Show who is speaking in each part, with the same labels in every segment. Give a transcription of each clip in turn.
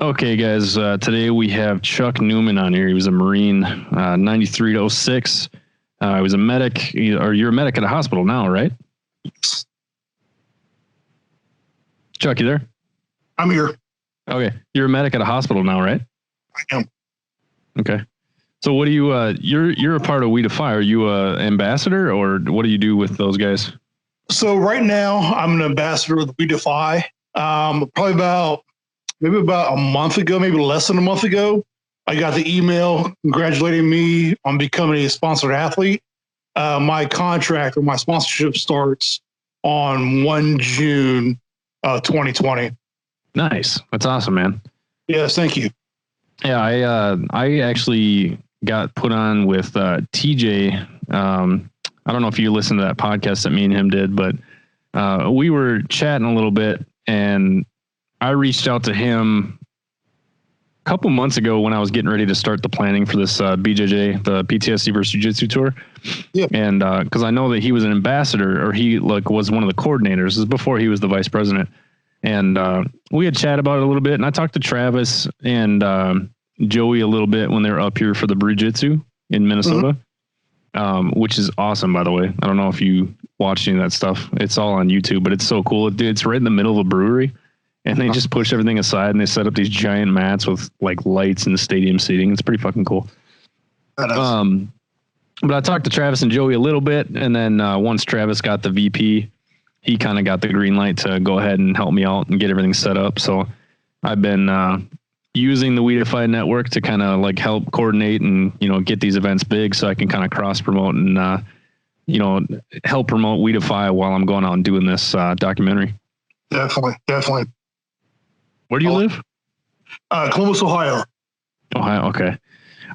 Speaker 1: Okay, guys. Today we have Chuck Newman on here. He was a Marine, 93 to 06. He was a medic, or you're a medic at a hospital now, right? Chuck, you there?
Speaker 2: I'm here.
Speaker 1: Okay. You're a medic at a hospital now, right?
Speaker 2: I am.
Speaker 1: Okay. So what do you, you're a part of We Defy. Are you a ambassador, or what do you do with those guys?
Speaker 2: So right now I'm an ambassador with We Defy. Probably maybe about a month ago, maybe less than a month ago, I got the email congratulating me on becoming a sponsored athlete. My contract or my sponsorship starts on 1 June 2020.
Speaker 1: Nice. That's awesome, man.
Speaker 2: Yes, thank you.
Speaker 1: Yeah, I actually got put on with TJ. I don't know if you listened to that podcast that me and him did, but we were chatting a little bit, and I reached out to him a couple months ago when I was getting ready to start the planning for this BJJ, the PTSD versus Jiu-Jitsu tour. Yep. And because I know that he was an ambassador, or he was one of the coordinators. This is before he was the vice president. And we had chat about it a little bit, and I talked to Travis and Joey a little bit when they were up here for the Jiu-Jitsu in Minnesota, which is awesome, by the way. I don't know if you watched any of that stuff. It's all on YouTube, but it's so cool. It's right in the middle of a brewery, and they just push everything aside, and they set up these giant mats with like lights and the stadium seating. It's pretty fucking cool. But I talked to Travis and Joey a little bit, and then once Travis got the VP, he kind of got the green light to go ahead and help me out and get everything set up. So I've been using the We Defy network to kind of like help coordinate and, get these events big, so I can kind of cross promote and, help promote We Defy while I'm going out and doing this documentary.
Speaker 2: Definitely.
Speaker 1: Where do you live?
Speaker 2: Columbus, Ohio.
Speaker 1: Ohio. Okay.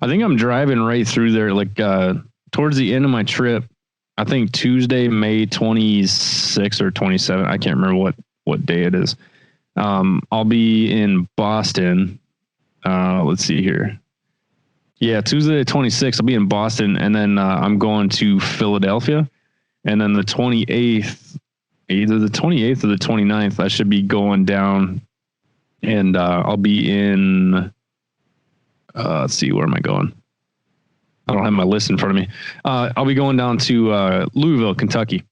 Speaker 1: I think I'm driving right through there, like towards the end of my trip. I think Tuesday, May 26th or 27th. I can't remember what day it is. I'll be in Boston. Let's see here. Yeah, Tuesday the 26th, I'll be in Boston, and then I'm going to Philadelphia. And then the 28th, either the 28th or the 29th, I should be going down, and I'll be in, let's see, where am I going? I don't have my list in front of me. I'll be going down to Louisville, Kentucky.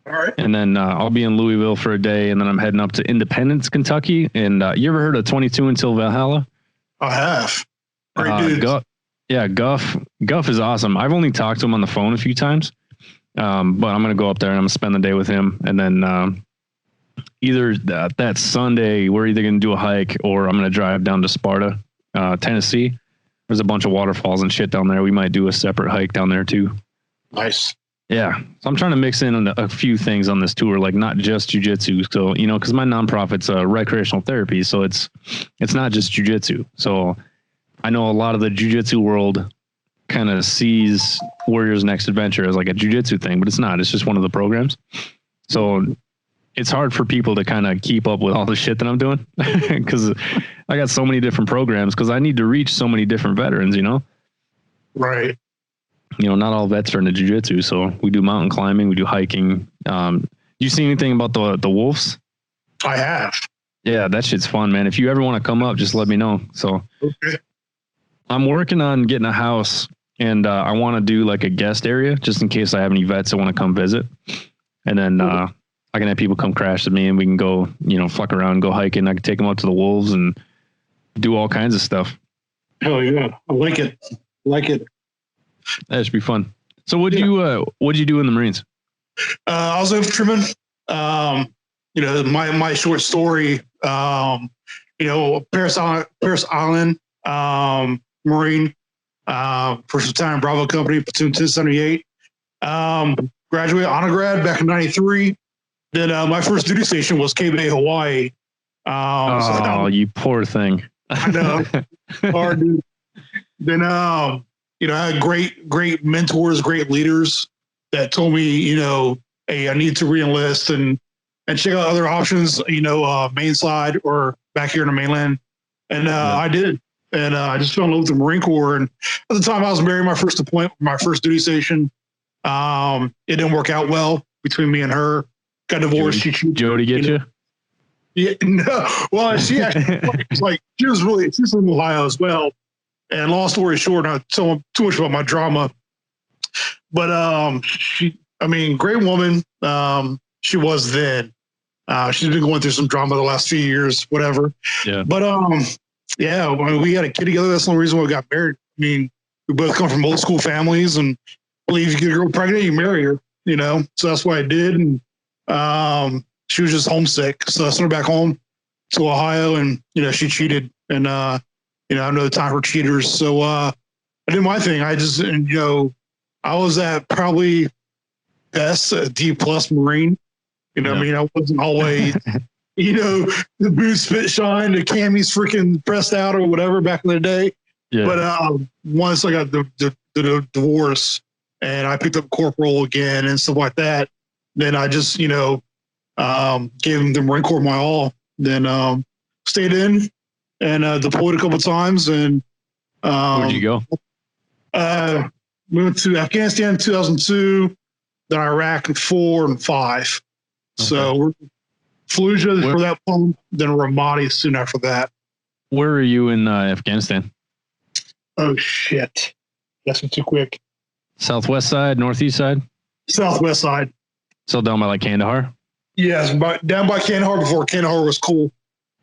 Speaker 2: All right.
Speaker 1: And then I'll be in Louisville for a day, and then I'm heading up to Independence, Kentucky. And you ever heard of 22 Until Valhalla?
Speaker 2: I have. Great dude.
Speaker 1: Guff is awesome. I've only talked to him on the phone a few times, but I'm going to go up there and I'm going to spend the day with him. And then either that Sunday, we're either going to do a hike, or I'm going to drive down to Sparta, Tennessee. There's a bunch of waterfalls and shit down there. We might do a separate hike down there too.
Speaker 2: Nice.
Speaker 1: Yeah. So I'm trying to mix in a few things on this tour, like not just jiu-jitsu. So, because my nonprofit's recreational therapy. So it's not just jiu-jitsu. So I know a lot of the jiu-jitsu world kind of sees Warrior's Next Adventure as like a jiu-jitsu thing, but it's not. It's just one of the programs. So it's hard for people to kind of keep up with all the shit that I'm doing, because I got so many different programs, because I need to reach so many different veterans,
Speaker 2: Right.
Speaker 1: Not all vets are into jiu-jitsu. So we do mountain climbing, we do hiking. You see anything about the wolves?
Speaker 2: I have.
Speaker 1: Yeah, that shit's fun, man. If you ever want to come up, just let me know. So
Speaker 2: okay.
Speaker 1: I'm working on getting a house, and I want to do like a guest area just in case I have any vets that want to come visit. And then I can have people come crash with me, and we can go, fuck around, go hiking. I can take them out to the wolves and do all kinds of stuff.
Speaker 2: Hell yeah. I like it.
Speaker 1: That should be fun. So what'd you do in the Marines?
Speaker 2: I was an infantryman. My short story, Paris Island, Marine, First Battalion Bravo Company, Platoon 1078. Graduated honor grad back in 93. Then my first duty station was Cape Bay, Hawaii.
Speaker 1: You poor thing.
Speaker 2: I know. Hard, dude. Then, I had great mentors, great leaders that told me, hey, I need to re-enlist and check out other options, main side or back here in the mainland. And I did. And I just fell in love with the Marine Corps. And at the time I was married, my first deployment, my first duty station, it didn't work out well between me and her. Got divorced.
Speaker 1: Jody get you?
Speaker 2: Yeah, no. Well, she actually she's from Ohio as well. And long story short, not so too much about my drama, but great woman. She was then. She's been going through some drama the last few years, whatever.
Speaker 1: Yeah.
Speaker 2: But we had a kid together. That's the only reason why we got married. I mean, we both come from old school families, and believe if you get a girl pregnant, you marry her. You know, so that's what I did. And she was just homesick, so I sent her back home to Ohio, and she cheated, and I know the time for cheaters, so I did my thing. I just I was at probably best a D+ Marine. I mean, I wasn't always, the boots fit shine, the camis freaking pressed out or whatever back in the day. Yeah. But once I got the divorce and I picked up corporal again and stuff like that, then I just, gave him the Marine Corps my all. Then stayed in and deployed a couple of times. And
Speaker 1: where'd you go?
Speaker 2: We went to Afghanistan in 2002, then Iraq in 4 and 5. Okay. So we're Fallujah for that one, then Ramadi soon after that.
Speaker 1: Where are you in Afghanistan?
Speaker 2: Oh, shit. That's too quick.
Speaker 1: Southwest side, northeast side?
Speaker 2: Southwest side.
Speaker 1: So down by like Kandahar?
Speaker 2: Yes, down by Kandahar before Kandahar was cool.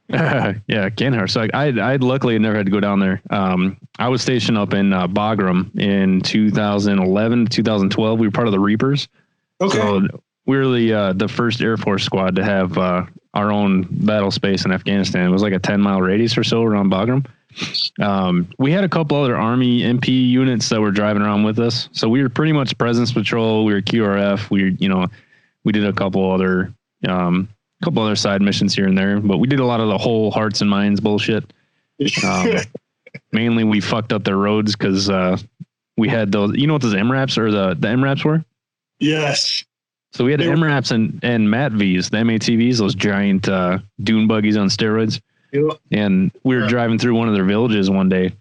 Speaker 1: Yeah, Kandahar. So I luckily never had to go down there. I was stationed up in Bagram in 2011, 2012. We were part of the Reapers. Okay. So we were the first Air Force squad to have our own battle space in Afghanistan. It was like a 10-mile radius or so around Bagram. We had a couple other Army MP units that were driving around with us. So we were pretty much Presence Patrol. We were QRF. We did a couple other side missions here and there, but we did a lot of the whole hearts and minds bullshit. Mainly we fucked up their roads because we had those, what those MRAPs or the MRAPs were?
Speaker 2: Yes.
Speaker 1: So we had MRAPs and MATVs, the MATVs, those giant dune buggies on steroids. Yep. And we were driving through one of their villages one day,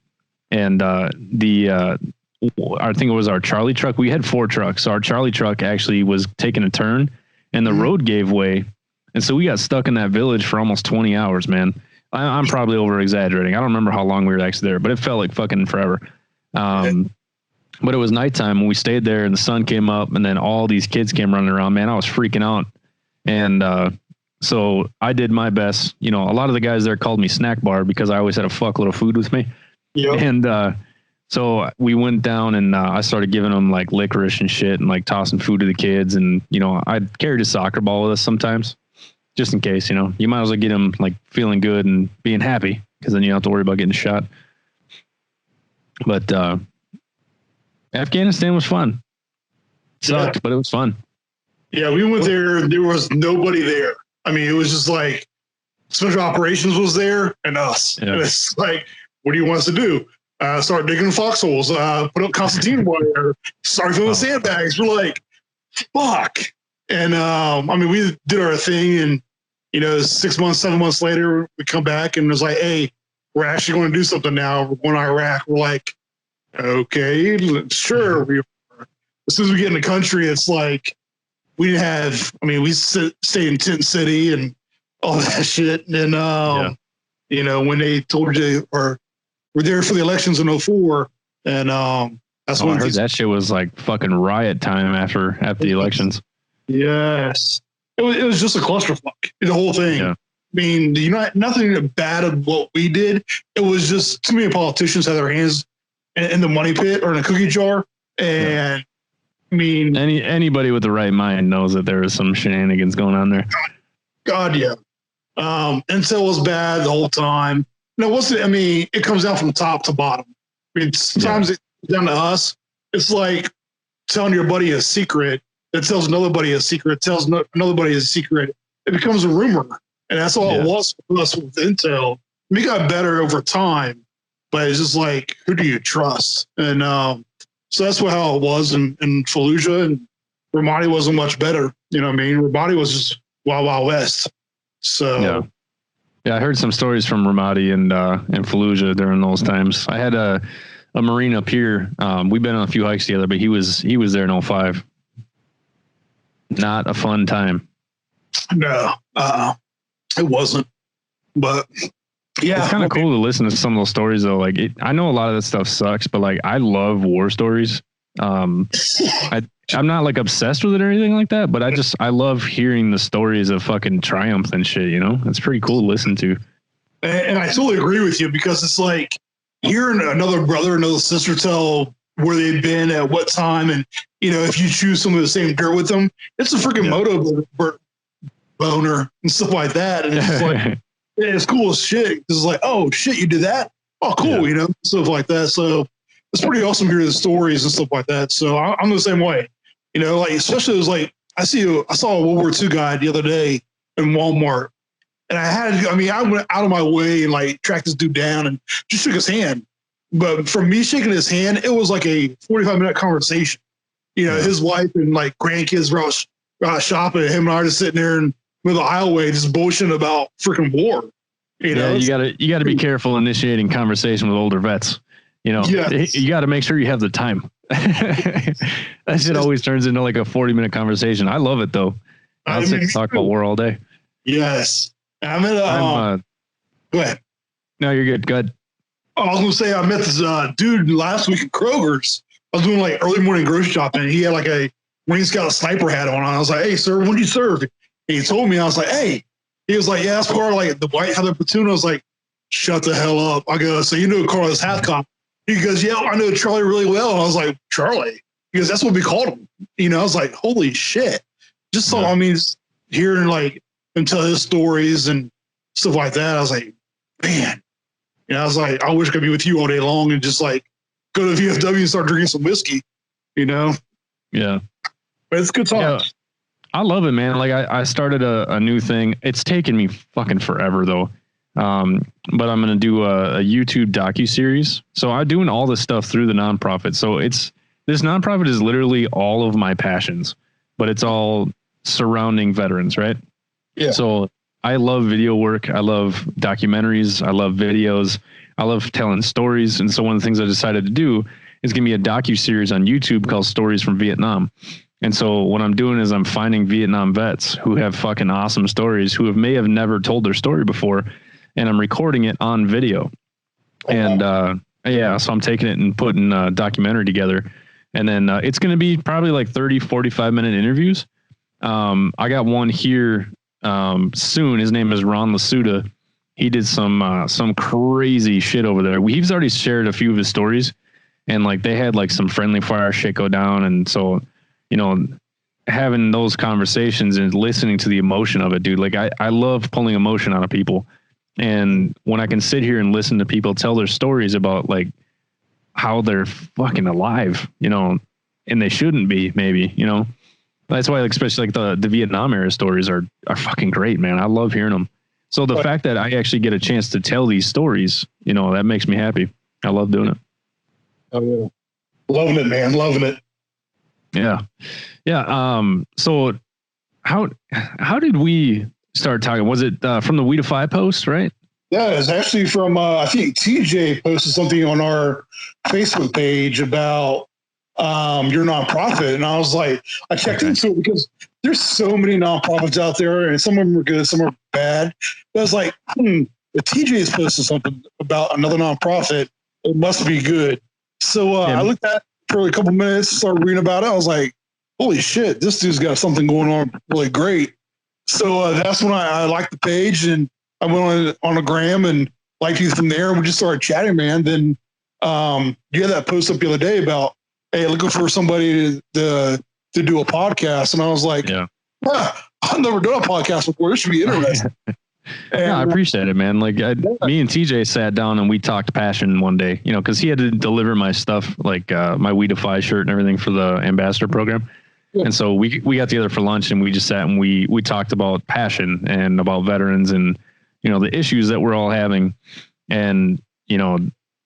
Speaker 1: and I think it was our Charlie truck. We had 4 trucks. So our Charlie truck actually was taking a turn, and the road gave way. And so we got stuck in that village for almost 20 hours, man. I'm probably over exaggerating. I don't remember how long we were actually there, but it felt like fucking forever. But it was nighttime when we stayed there, and the sun came up, and then all these kids came running around, man. I was freaking out. And so I did my best. A lot of the guys there called me Snack Bar because I always had a fuckload of food with me. Yep. And so we went down, and I started giving them like licorice and shit and like tossing food to the kids. And, I carried a soccer ball with us sometimes just in case, you might as well get them like feeling good and being happy, because then you don't have to worry about getting shot. But Afghanistan was fun. Sucked, but it was fun.
Speaker 2: Yeah, we went there. There was nobody there. I mean, it was just like Special Operations was there and us. Yeah. And it's like, what do you want us to do? Start digging foxholes, put up Constantine wire, start filling sandbags. We're like, fuck. And we did our thing, and 6 months, 7 months later, we come back and it was like, hey, we're actually going to do something now. We're going to Iraq. We're like, okay, sure. As soon as we get in the country, it's like we stayed in Tent City and all that shit. And then, when they told you, or we're there for the elections in 2004, and that's when
Speaker 1: I heard that shit was like fucking riot time after the elections.
Speaker 2: Yes. It was just a clusterfuck, the whole thing. Yeah. I mean, nothing bad of what we did. It was just too many politicians had their hands in the money pit or in a cookie jar. And I mean,
Speaker 1: anybody with the right mind knows that there was some shenanigans going on there.
Speaker 2: God, yeah. Intel was bad the whole time. It comes down from top to bottom. I mean, sometimes it's down to us. It's like telling your buddy a secret that tells another buddy a secret, tells another buddy a secret. It becomes a rumor. And that's all it was for us with Intel. We got better over time, but it's just like, who do you trust? And so that's how it was in Fallujah, and Ramadi wasn't much better. You know what I mean? Ramadi was just Wild Wild West. So
Speaker 1: yeah, I heard some stories from Ramadi and Fallujah during those times. I had a Marine up here. We've been on a few hikes together, but he was there in 2005. Not a fun time.
Speaker 2: No. it wasn't. But yeah,
Speaker 1: it's kind of cool to listen to some of those stories though. Like I know a lot of that stuff sucks, but like I love war stories. I'm not like obsessed with it or anything like that, but I love hearing the stories of fucking triumph and shit. You know, it's pretty cool to listen to.
Speaker 2: And I totally agree with you, because it's like hearing another brother, another sister tell where they've been at what time, and if you choose some of the same dirt with them, it's a freaking moto boner and stuff like that, and it's like it's cool as shit. It's like, oh shit, you did that? Oh, cool, stuff like that. So it's pretty awesome hearing the stories and stuff like that. So I'm the same way, like especially it was like I saw a World War II guy the other day in Walmart. And I went out of my way and like tracked this dude down and just shook his hand. But from me shaking his hand, it was like a 45-minute conversation. His wife and like grandkids were out shopping. Him and I were just sitting there in the middle of the aisleway just bullshitting about freaking war. You
Speaker 1: gotta be careful initiating conversation with older vets. You got to make sure you have the time. That shit always turns into like a 40-minute conversation. I love it though. I'll sit and talk about war all day.
Speaker 2: Yes. I'm at go ahead.
Speaker 1: No, you're good. Go ahead.
Speaker 2: Oh, I was going to say, I met this dude last week at Kroger's. I was doing like early morning grocery shopping, and he had like a Marine Scout sniper hat on. I was like, hey, sir, when do you serve? And he told me, I was like, hey. He was like, yeah, that's part of like the White Heather platoon. I was like, shut the hell up. I go, so you know Carlos Hathcop? He goes, yeah, I know Charlie really well. And I was like, Charlie? He goes, that's what we called him. I was like, holy shit. Just so, hearing like him tell his stories and stuff like that, I was like, man. I was like, I wish I could be with you all day long and just like go to the VFW and start drinking some whiskey, Yeah. But it's good talk. Yeah,
Speaker 1: I love it, man. Like I started a new thing. It's taken me fucking forever though. But I'm going to do a YouTube docuseries. So I'm doing all this stuff through the nonprofit. So this nonprofit is literally all of my passions, but it's all surrounding veterans, right? Yeah. So I love video work. I love documentaries. I love videos. I love telling stories. And so one of the things I decided to do is give me a docuseries on YouTube called Stories from Vietnam. And so what I'm doing is I'm finding Vietnam vets who have fucking awesome stories, who may have never told their story before, and I'm recording it on video. And so I'm taking it and putting a documentary together. And then it's going to be probably like 30, 45-minute interviews. I got one here soon. His name is Ron Lasuda. He did some crazy shit over there. He's already shared a few of his stories, and like they had like some friendly fire shit go down. And so, having those conversations and listening to the emotion of it, dude, like I love pulling emotion out of people. And when I can sit here and listen to people tell their stories about like how they're fucking alive, and they shouldn't be, maybe, that's why, like, especially like the Vietnam era stories are fucking great, man. I love hearing them. So the fact that I actually get a chance to tell these stories, that makes me happy. I love doing it.
Speaker 2: Oh yeah. Loving it, man. Loving it.
Speaker 1: Yeah. Yeah. So how did we start talking? Was it from the We Defy post, right?
Speaker 2: Yeah, it's actually from, I think TJ posted something on our Facebook page about your nonprofit. And I was like, I checked into it because there's so many nonprofits out there, and some of them are good, some are bad. But I was like, if TJ is posted something about another nonprofit, it must be good. So I looked at it for a couple minutes, started reading about it. I was like, holy shit, this dude's got something going on really great. So that's when I liked the page, and I went on the gram and liked you from there, and we just started chatting, man. Then you had that post up the other day about, hey, looking for somebody to do a podcast. And I was like, I've never done a podcast before. This should be interesting.
Speaker 1: I appreciate it, man. Like me and TJ sat down and we talked passion one day, cause he had to deliver my stuff, like my We Defy shirt and everything for the ambassador program. Yeah. And so we got together for lunch and we just sat and we talked about passion and about veterans and, the issues that we're all having. And,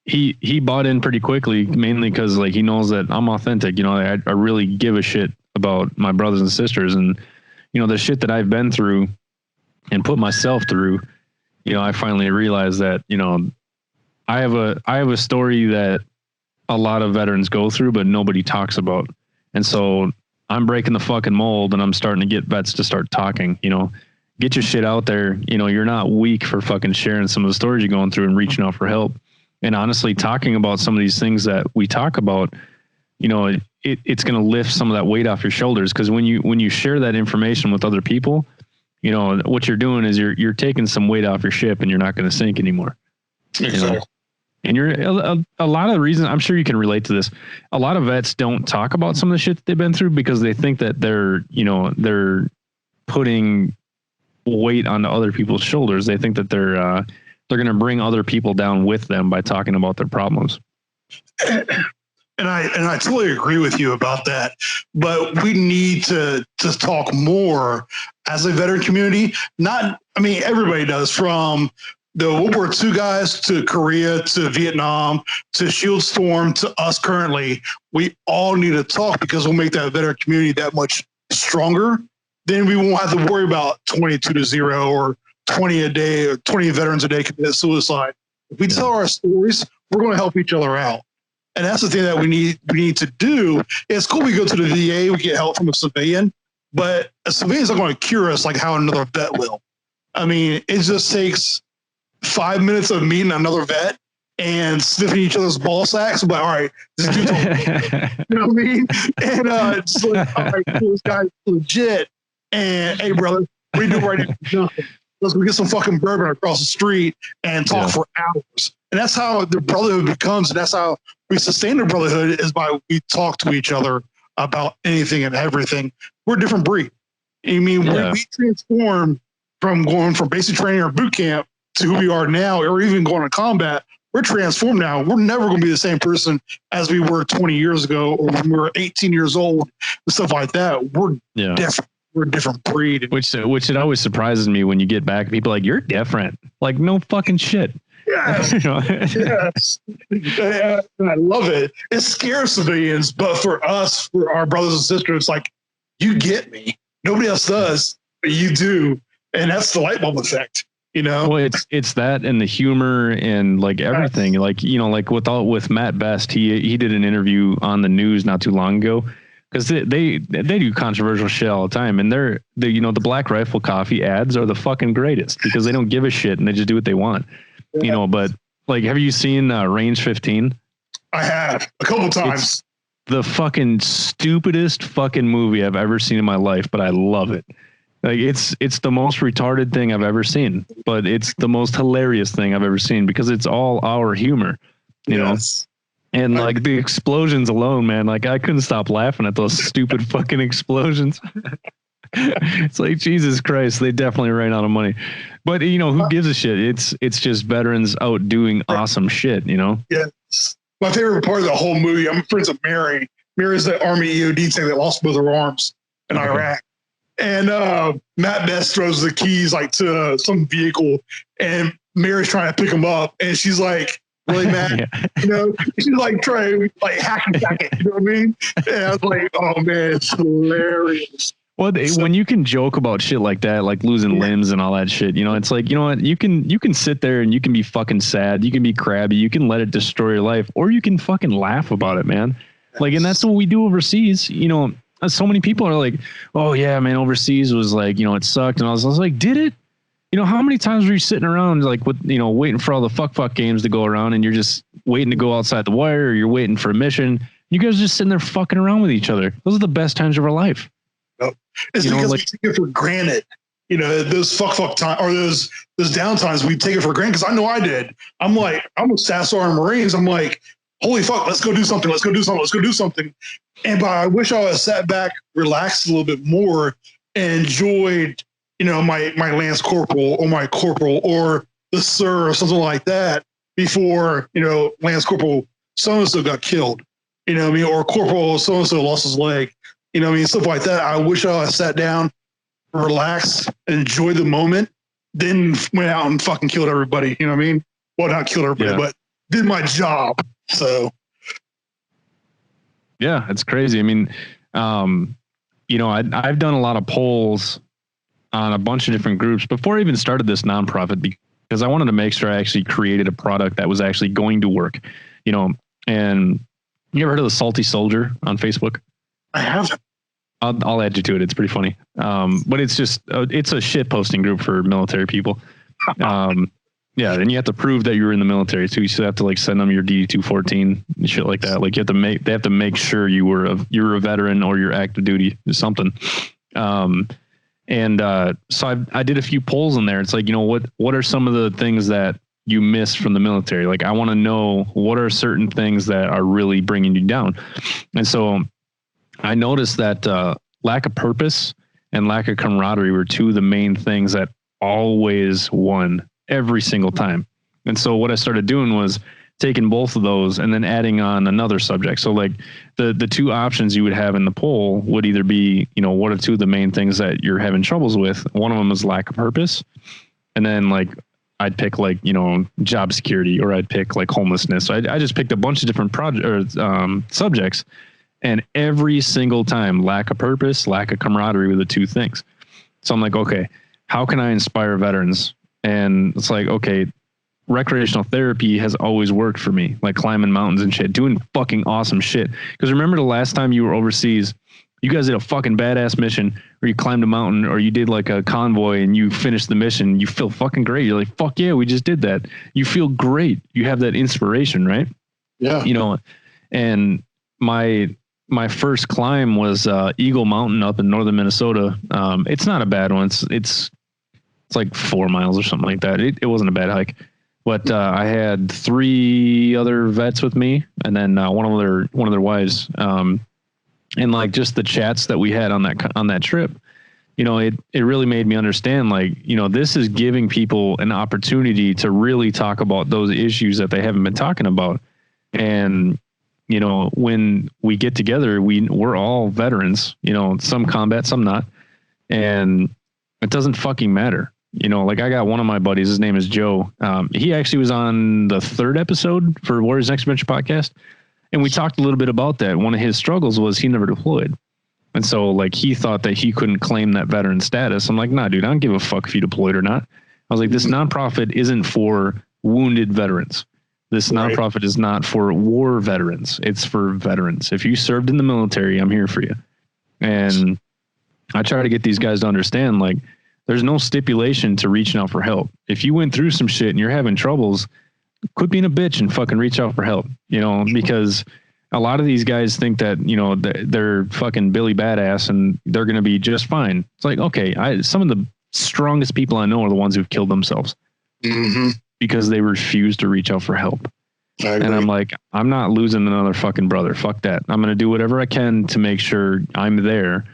Speaker 1: he bought in pretty quickly, mainly because like he knows that I'm authentic. I really give a shit about my brothers and sisters, and the shit that I've been through and put myself through. I finally realized that I have a story that a lot of veterans go through, but nobody talks about. And so I'm breaking the fucking mold, and I'm starting to get vets to start talking. get your shit out there. You know, you're not weak for fucking sharing some of the stories you're going through and reaching out for help. And honestly, talking about some of these things that we talk about, you know, it's going to lift some of that weight off your shoulders. Because when you share that information with other people, you know, what you're doing is you're taking some weight off your ship, and you're not going to sink anymore.
Speaker 2: Exactly.
Speaker 1: You know? And you're a lot of the reason, I'm sure you can relate to this. A lot of vets don't talk about some of the shit that they've been through because they think that they're putting weight onto other people's shoulders. They think that they're going to bring other people down with them by talking about their problems.
Speaker 2: And I totally agree with you about that. But we need to talk more as a veteran community. Everybody does, from the World War II guys to Korea to Vietnam to Shield Storm to us currently. We all need to talk, because we'll make that veteran community that much stronger. Then we won't have to worry about 22-0 or 20 a day or 20 veterans a day commit suicide. If we tell our stories, we're going to help each other out. And that's the thing that we need to do. It's cool we go to the VA, we get help from a civilian, but a civilian's not going to cure us like how another vet will. I mean, it just takes 5 minutes of meeting another vet and sniffing each other's ball sacks. But all right, this dude's you know what I mean? And it's like, all right, cool, this guy's legit. And hey, brother, what are you doing right now? Let's go get some fucking bourbon across the street and talk for hours. And that's how the brotherhood becomes. And that's how we sustain the brotherhood, is by we talk to each other about anything and everything. We're a different breed. I mean, we transform from going from basic training or boot camp to who we are now, or even going to combat. We're transformed now. We're never going to be the same person as we were 20 years ago, or when we were 18 years old and stuff like that. We're different. We're a different breed.
Speaker 1: Which it always surprises me when you get back, people are like, you're different. Like, no fucking shit.
Speaker 2: Yes. Yes. Yeah, I love it. It scares civilians, but for us, for our brothers and sisters, it's like, you get me. Nobody else does, but you do. And that's the light bulb effect, you know?
Speaker 1: Well, it's that and the humor and like everything. Like, you know, like with Matt Best, he did an interview on the news not too long ago, because they do controversial shit all the time. And the Black Rifle Coffee ads are the fucking greatest, because they don't give a shit and they just do what they want. You know, but like, have you seen Range 15?
Speaker 2: I have a couple times.
Speaker 1: It's the fucking stupidest fucking movie I've ever seen in my life, but I love it. Like, it's the most retarded thing I've ever seen, but it's the most hilarious thing I've ever seen, because it's all our humor, you know? And like the explosions alone, man, like I couldn't stop laughing at those stupid fucking explosions. It's like, Jesus Christ, they definitely ran out of money. But, you know, who gives a shit? It's just veterans out doing awesome shit, you know?
Speaker 2: Yes. My favorite part of the whole movie, I'm friends with Mary. Mary's the Army EOD thing that lost both her arms in Iraq. And Matt Best throws the keys like to some vehicle, and Mary's trying to pick them up. And she's like, really, Matt? You know, she's like trying to like hack and back it. You know what I mean? And I was like, oh man, it's hilarious.
Speaker 1: Well, when you can joke about shit like that, like losing limbs and all that shit, you know, it's like, you know what, you can sit there and you can be fucking sad. You can be crabby. You can let it destroy your life, or you can fucking laugh about it, man. Like, and that's what we do overseas. You know, so many people are like, oh yeah, man, overseas was like, you know, it sucked. And I was like, did it? You know, how many times were you sitting around like with, you know, waiting for all the fuck games to go around, and you're just waiting to go outside the wire, or you're waiting for a mission. You guys are just sitting there fucking around with each other. Those are the best times of our life.
Speaker 2: It's because we take it for granted. You know, those fuck time, or those downtimes, we take it for granted. Because I know I did. I'm like, I'm with Sassar and Marines. I'm like, holy fuck, let's go do something. Let's go do something. Let's go do something. But I wish I would have sat back, relaxed a little bit more, and enjoyed, you know, my Lance Corporal or my Corporal or the Sir or something like that before, you know, Lance Corporal so-and-so got killed. You know what I mean? Or Corporal so-and-so lost his leg. You know what I mean? Stuff like that. I wish I sat down, relaxed, enjoyed the moment, then went out and fucking killed everybody. You know what I mean? Well, not killed everybody, but did my job. So.
Speaker 1: Yeah, it's crazy. I mean, you know, I've done a lot of polls on a bunch of different groups before I even started this nonprofit, because I wanted to make sure I actually created a product that was actually going to work, you know. And you ever heard of the Salty Soldier on Facebook?
Speaker 2: I haven't.
Speaker 1: I'll add you to it. It's pretty funny. But it's just, it's a shit posting group for military people. Yeah. Then you have to prove that you were in the military too. You still have to like send them your D214 and shit like that. Like they have to make sure you were a veteran or you're active duty or something. So I did a few polls in there. It's like, what are some of the things that you miss from the military? Like, I want to know what are certain things that are really bringing you down. And so I noticed that lack of purpose and lack of camaraderie were two of the main things that always won every single time. And so what I started doing was taking both of those and then adding on another subject. So like the two options you would have in the poll would either be, what are two of the main things that you're having troubles with? One of them is lack of purpose. And then like, I'd pick like, job security, or I'd pick like homelessness. So I just picked a bunch of different subjects, and every single time lack of purpose, lack of camaraderie were the two things. So I'm like, okay, how can I inspire veterans? And it's like, okay, recreational therapy has always worked for me, like climbing mountains and shit, doing fucking awesome shit. Because remember the last time you were overseas, you guys did a fucking badass mission, or you climbed a mountain, or you did like a convoy and you finished the mission. You feel fucking great. You're like, fuck yeah, we just did that. You feel great. You have that inspiration, right? Yeah. And my first climb was Eagle Mountain up in northern Minnesota. It's not a bad one. It's like 4 miles or something like that. It wasn't a bad hike. But I had 3 other vets with me, and then one of their wives. And like just the chats that we had on that trip, it really made me understand, like, this is giving people an opportunity to really talk about those issues that they haven't been talking about. And, when we get together, we're all veterans, some combat, some not. And it doesn't fucking matter. Like I got one of my buddies, his name is Joe. He actually was on the 3rd episode for Warriors Next Adventure podcast. And we talked a little bit about that. One of his struggles was he never deployed. And so like he thought that he couldn't claim that veteran status. I'm like, nah, dude, I don't give a fuck if you deployed or not. I was like, this nonprofit isn't for wounded veterans. This nonprofit is not for war veterans. It's for veterans. If you served in the military, I'm here for you. And I try to get these guys to understand, like, there's no stipulation to reaching out for help. If you went through some shit and you're having troubles, quit being a bitch and fucking reach out for help, because a lot of these guys think that, they're fucking Billy Badass and they're going to be just fine. It's like, okay, some of the strongest people I know are the ones who've killed themselves because they refuse to reach out for help. And I'm like, I'm not losing another fucking brother. Fuck that. I'm going to do whatever I can to make sure I'm there,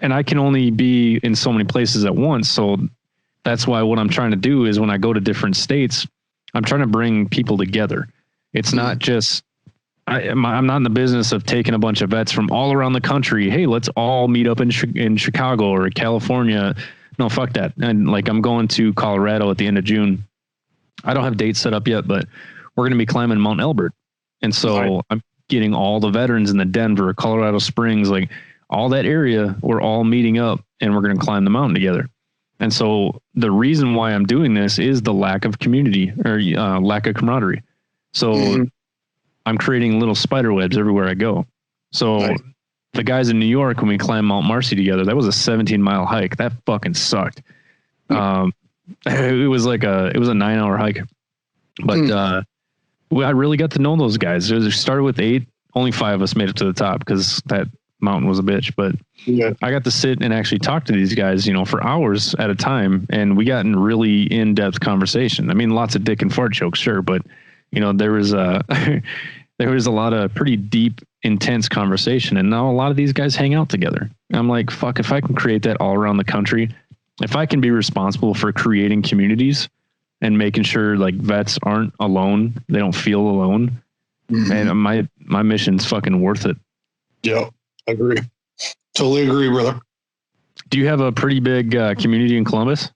Speaker 1: and I can only be in so many places at once. So that's why what I'm trying to do is when I go to different states, I'm trying to bring people together. It's not just, I'm not in the business of taking a bunch of vets from all around the country. Hey, let's all meet up in Chicago or California. No, fuck that. And like, I'm going to Colorado at the end of June. I don't have dates set up yet, but we're going to be climbing Mount Elbert. And so I'm getting all the veterans in the Denver, Colorado Springs, like all that area. We're all meeting up and we're going to climb the mountain together. And so the reason why I'm doing this is the lack of community or lack of camaraderie. So I'm creating little spider webs everywhere I go. So the guys in New York, when we climbed Mount Marcy together, that was a 17-mile hike. That fucking sucked. It was a 9-hour hike, but I really got to know those guys. It started with 8, only 5 of us made it to the top because that mountain was a bitch, but I got to sit and actually talk to these guys, for hours at a time. And we got in really in-depth conversation. I mean, lots of dick and fart jokes, sure. But, there was there was a lot of pretty deep, intense conversation. And now a lot of these guys hang out together. I'm like, fuck, if I can create that all around the country, if I can be responsible for creating communities and making sure like vets aren't alone, they don't feel alone. And my mission's fucking worth it.
Speaker 2: Yeah, I agree. Totally agree, brother.
Speaker 1: Do you have a pretty big community in Columbus?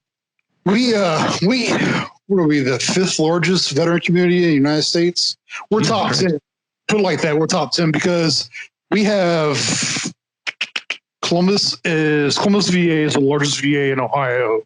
Speaker 2: What are we, the 5th largest veteran community in the United States? We're top 10. Put it like that. We're top 10 because we have Columbus VA is the largest VA in Ohio.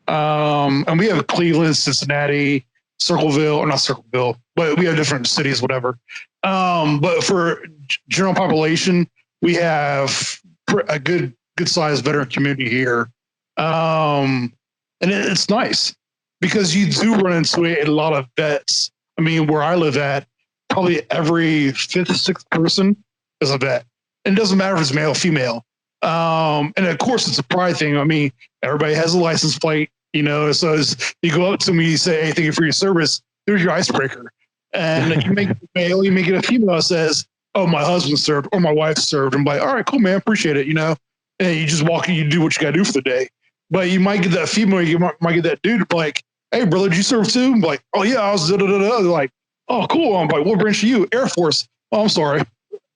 Speaker 2: And we have Cleveland, Cincinnati, not Circleville, but we have different cities, whatever. But for general population, we have a good sized veteran community here. And it's nice because you do run into a lot of vets. I mean, where I live at, probably every fifth, sixth person is a vet. And it doesn't matter if it's male or female. And of course, it's a pride thing. I mean, everybody has a license plate, you know, so as you go up to me, you say, hey, thank you for your service. Here's your icebreaker. And you make it a male, you make it a female that says, oh, my husband served or my wife served. I'm like, all right, cool, man. Appreciate it. You know, and you just walk in, you do what you got to do for the day. But you might get that female, you might get that dude like, hey, brother, did you serve too? I'm like, oh, yeah, I was da-da-da-da. They're like, oh, cool. I'm like, what branch are you? Air Force. Oh, I'm sorry.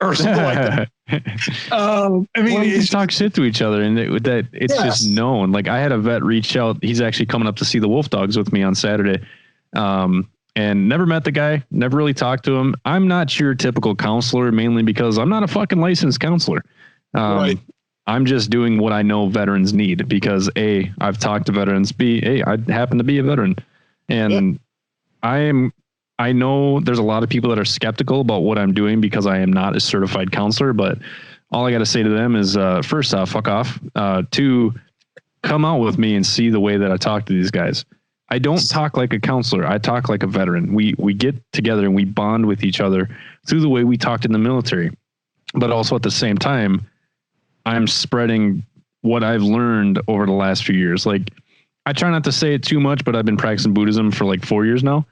Speaker 2: Or something like that. I mean,
Speaker 1: well, you talk shit to each other, and it's just known. Like, I had a vet reach out. He's actually coming up to see the Wolf Dogs with me on Saturday. And never met the guy, never really talked to him. I'm not your typical counselor, mainly because I'm not a fucking licensed counselor. Right. I'm just doing what I know veterans need because A, I've talked to veterans. B, hey, I happen to be a veteran. And I know there's a lot of people that are skeptical about what I'm doing because I am not a certified counselor, but all I got to say to them is, first off, fuck off. Two, come out with me and see the way that I talk to these guys. I don't talk like a counselor. I talk like a veteran. We get together and we bond with each other through the way we talked in the military, but also at the same time, I'm spreading what I've learned over the last few years. Like, I try not to say it too much, but I've been practicing Buddhism for like 4 years now.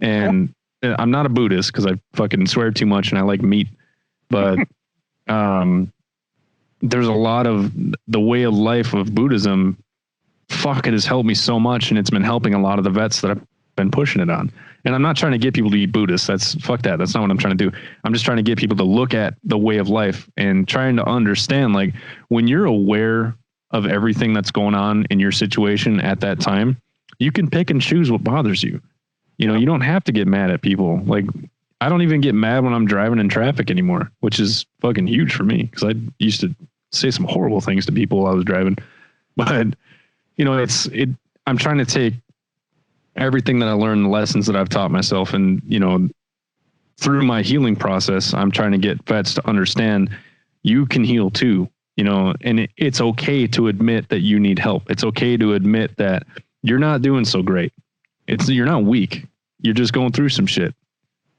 Speaker 1: And I'm not a Buddhist because I fucking swear too much and I like meat, but there's a lot of the way of life of Buddhism. Fuck, it has helped me so much, and it's been helping a lot of the vets that I've been pushing it on. And I'm not trying to get people to be Buddhists. Fuck that. That's not what I'm trying to do. I'm just trying to get people to look at the way of life and trying to understand, like, when you're aware of everything that's going on in your situation at that time, you can pick and choose what bothers you. You know, you don't have to get mad at people. Like, I don't even get mad when I'm driving in traffic anymore, which is fucking huge for me because I used to say some horrible things to people while I was driving. But, you know, I'm trying to take everything that I learned, the lessons that I've taught myself, and, you know, through my healing process, I'm trying to get vets to understand you can heal too, you know, and it's okay to admit that you need help. It's okay to admit that you're not doing so great. You're not weak. You're just going through some shit.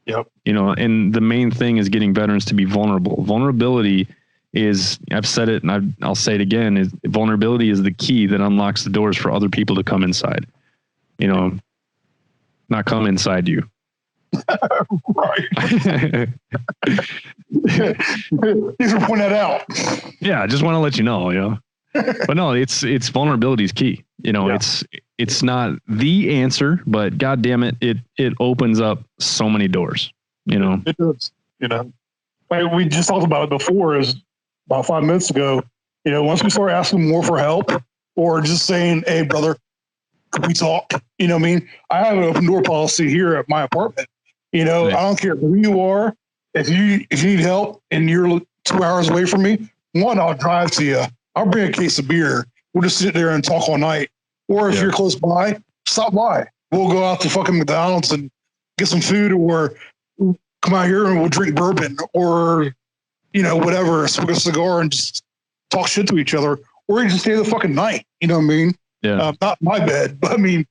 Speaker 2: Yep.
Speaker 1: You know, and the main thing is getting veterans to be vulnerable. Vulnerability is, I've said it and I'll say it again, is vulnerability is the key that unlocks the doors for other people to come inside. You know, not come inside you.
Speaker 2: Right. Thanks for pointing that out.
Speaker 1: Yeah, I just want to let you know, you know. But no, it's vulnerability is key. You know, it's not the answer, but God damn it, it opens up so many doors. You know,
Speaker 2: it does. You know, like we just talked about it before. Is about 5 minutes ago. You know, once we start asking more for help, or just saying, "Hey, brother, can we talk?" You know what I mean? I have an open door policy here at my apartment. You know, I don't care who you are. If you need help and you're 2 hours away from me, one, I'll drive to you. I'll bring a case of beer. We'll just sit there and talk all night. Or if you're close by, stop by. We'll go out to fucking McDonald's and get some food, or come out here and we'll drink bourbon, or, you know, whatever, smoke a cigar and just talk shit to each other, or you just stay the fucking night. You know what I mean?
Speaker 1: Yeah.
Speaker 2: Not my bed, but I mean.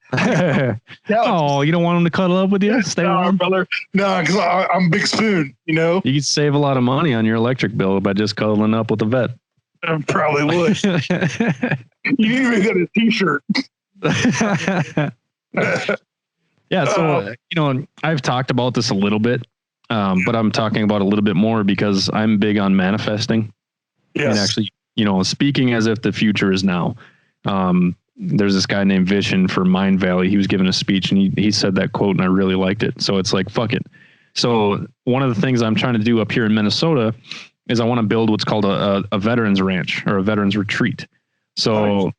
Speaker 1: Oh, you don't want them to cuddle up with you? Stay warm,
Speaker 2: brother. No, because I'm Big Spoon, you know?
Speaker 1: You could save a lot of money on your electric bill by just cuddling up with a vet.
Speaker 2: I probably would. You even got a t-shirt.
Speaker 1: Yeah. So, you know, I've talked about this a little bit, but I'm talking about a little bit more because I'm big on manifesting. Yes. And actually, you know, speaking as if the future is now. There's this guy named Vishen for Mind Valley. He was giving a speech and he said that quote and I really liked it. So it's like, fuck it. So one of the things I'm trying to do up here in Minnesota is I want to build what's called a veterans ranch or a veterans retreat. So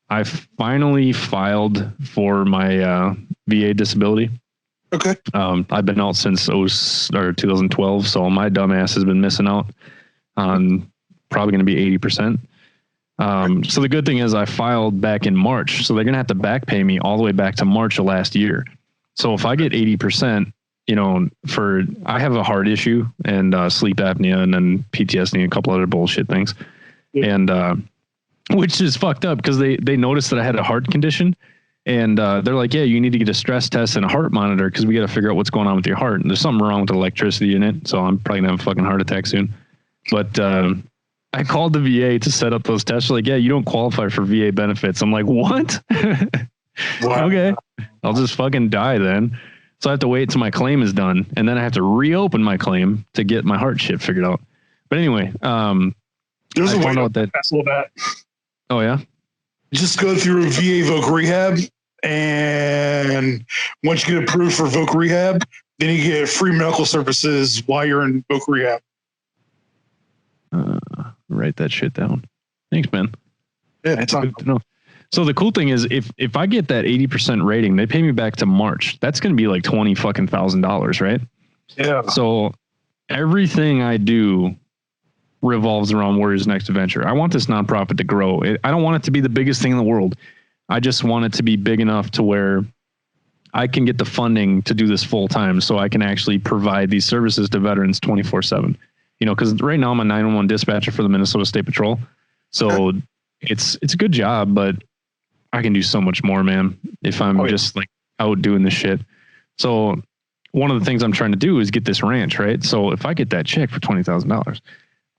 Speaker 1: I finally filed for my VA disability.
Speaker 2: Okay.
Speaker 1: I've been out since 2012. So my dumbass has been missing out on probably going to be 80%. So the good thing is I filed back in March. So they're going to have to back pay me all the way back to March of last year. So if I get 80%, I have a heart issue and sleep apnea and then PTSD and a couple other bullshit things. Yeah. And which is fucked up because they noticed that I had a heart condition. And they're like, yeah, you need to get a stress test and a heart monitor because we got to figure out what's going on with your heart. And there's something wrong with the electricity in it. So I'm probably going to have a fucking heart attack soon. But I called the VA to set up those tests. They're like, yeah, you don't qualify for VA benefits. I'm like, what? Wow. Okay, I'll just fucking die then. So I have to wait till my claim is done. And then I have to reopen my claim to get my heart shit figured out. But anyway,
Speaker 2: there's a way to that.
Speaker 1: Oh, yeah?
Speaker 2: Just go through VA Voc Rehab, and once you get approved for Voc Rehab, then you get free medical services while you're in Voc Rehab.
Speaker 1: Write that shit down. Thanks, man.
Speaker 2: Yeah, it's good
Speaker 1: to know. So the cool thing is, if I get that 80% rating, they pay me back to March. That's going to be like $20,000, right?
Speaker 2: Yeah.
Speaker 1: So everything I do revolves around Warriors Next Adventure. I want this nonprofit to grow. I don't want it to be the biggest thing in the world. I just want it to be big enough to where I can get the funding to do this full time so I can actually provide these services to veterans 24/7. Because right now I'm a 911 dispatcher for the Minnesota State Patrol. So it's a good job, but I can do so much more, man, if I'm just like out doing this shit. So one of the things I'm trying to do is get this ranch, right? So if I get that check for $20,000,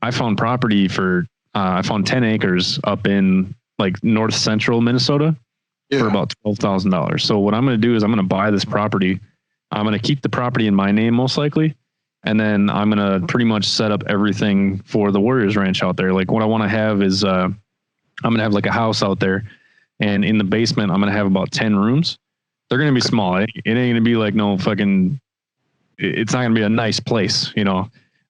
Speaker 1: I found property for, I found 10 acres up in like north central Minnesota for about $12,000. So what I'm going to do is I'm going to buy this property. I'm going to keep the property in my name most likely. And then I'm going to pretty much set up everything for the Warriors Ranch out there. Like what I want to have is, I'm going to have like a house out there, and in the basement, I'm going to have about 10 rooms. They're going to be small. It ain't going to be like no fucking, it's not going to be a nice place,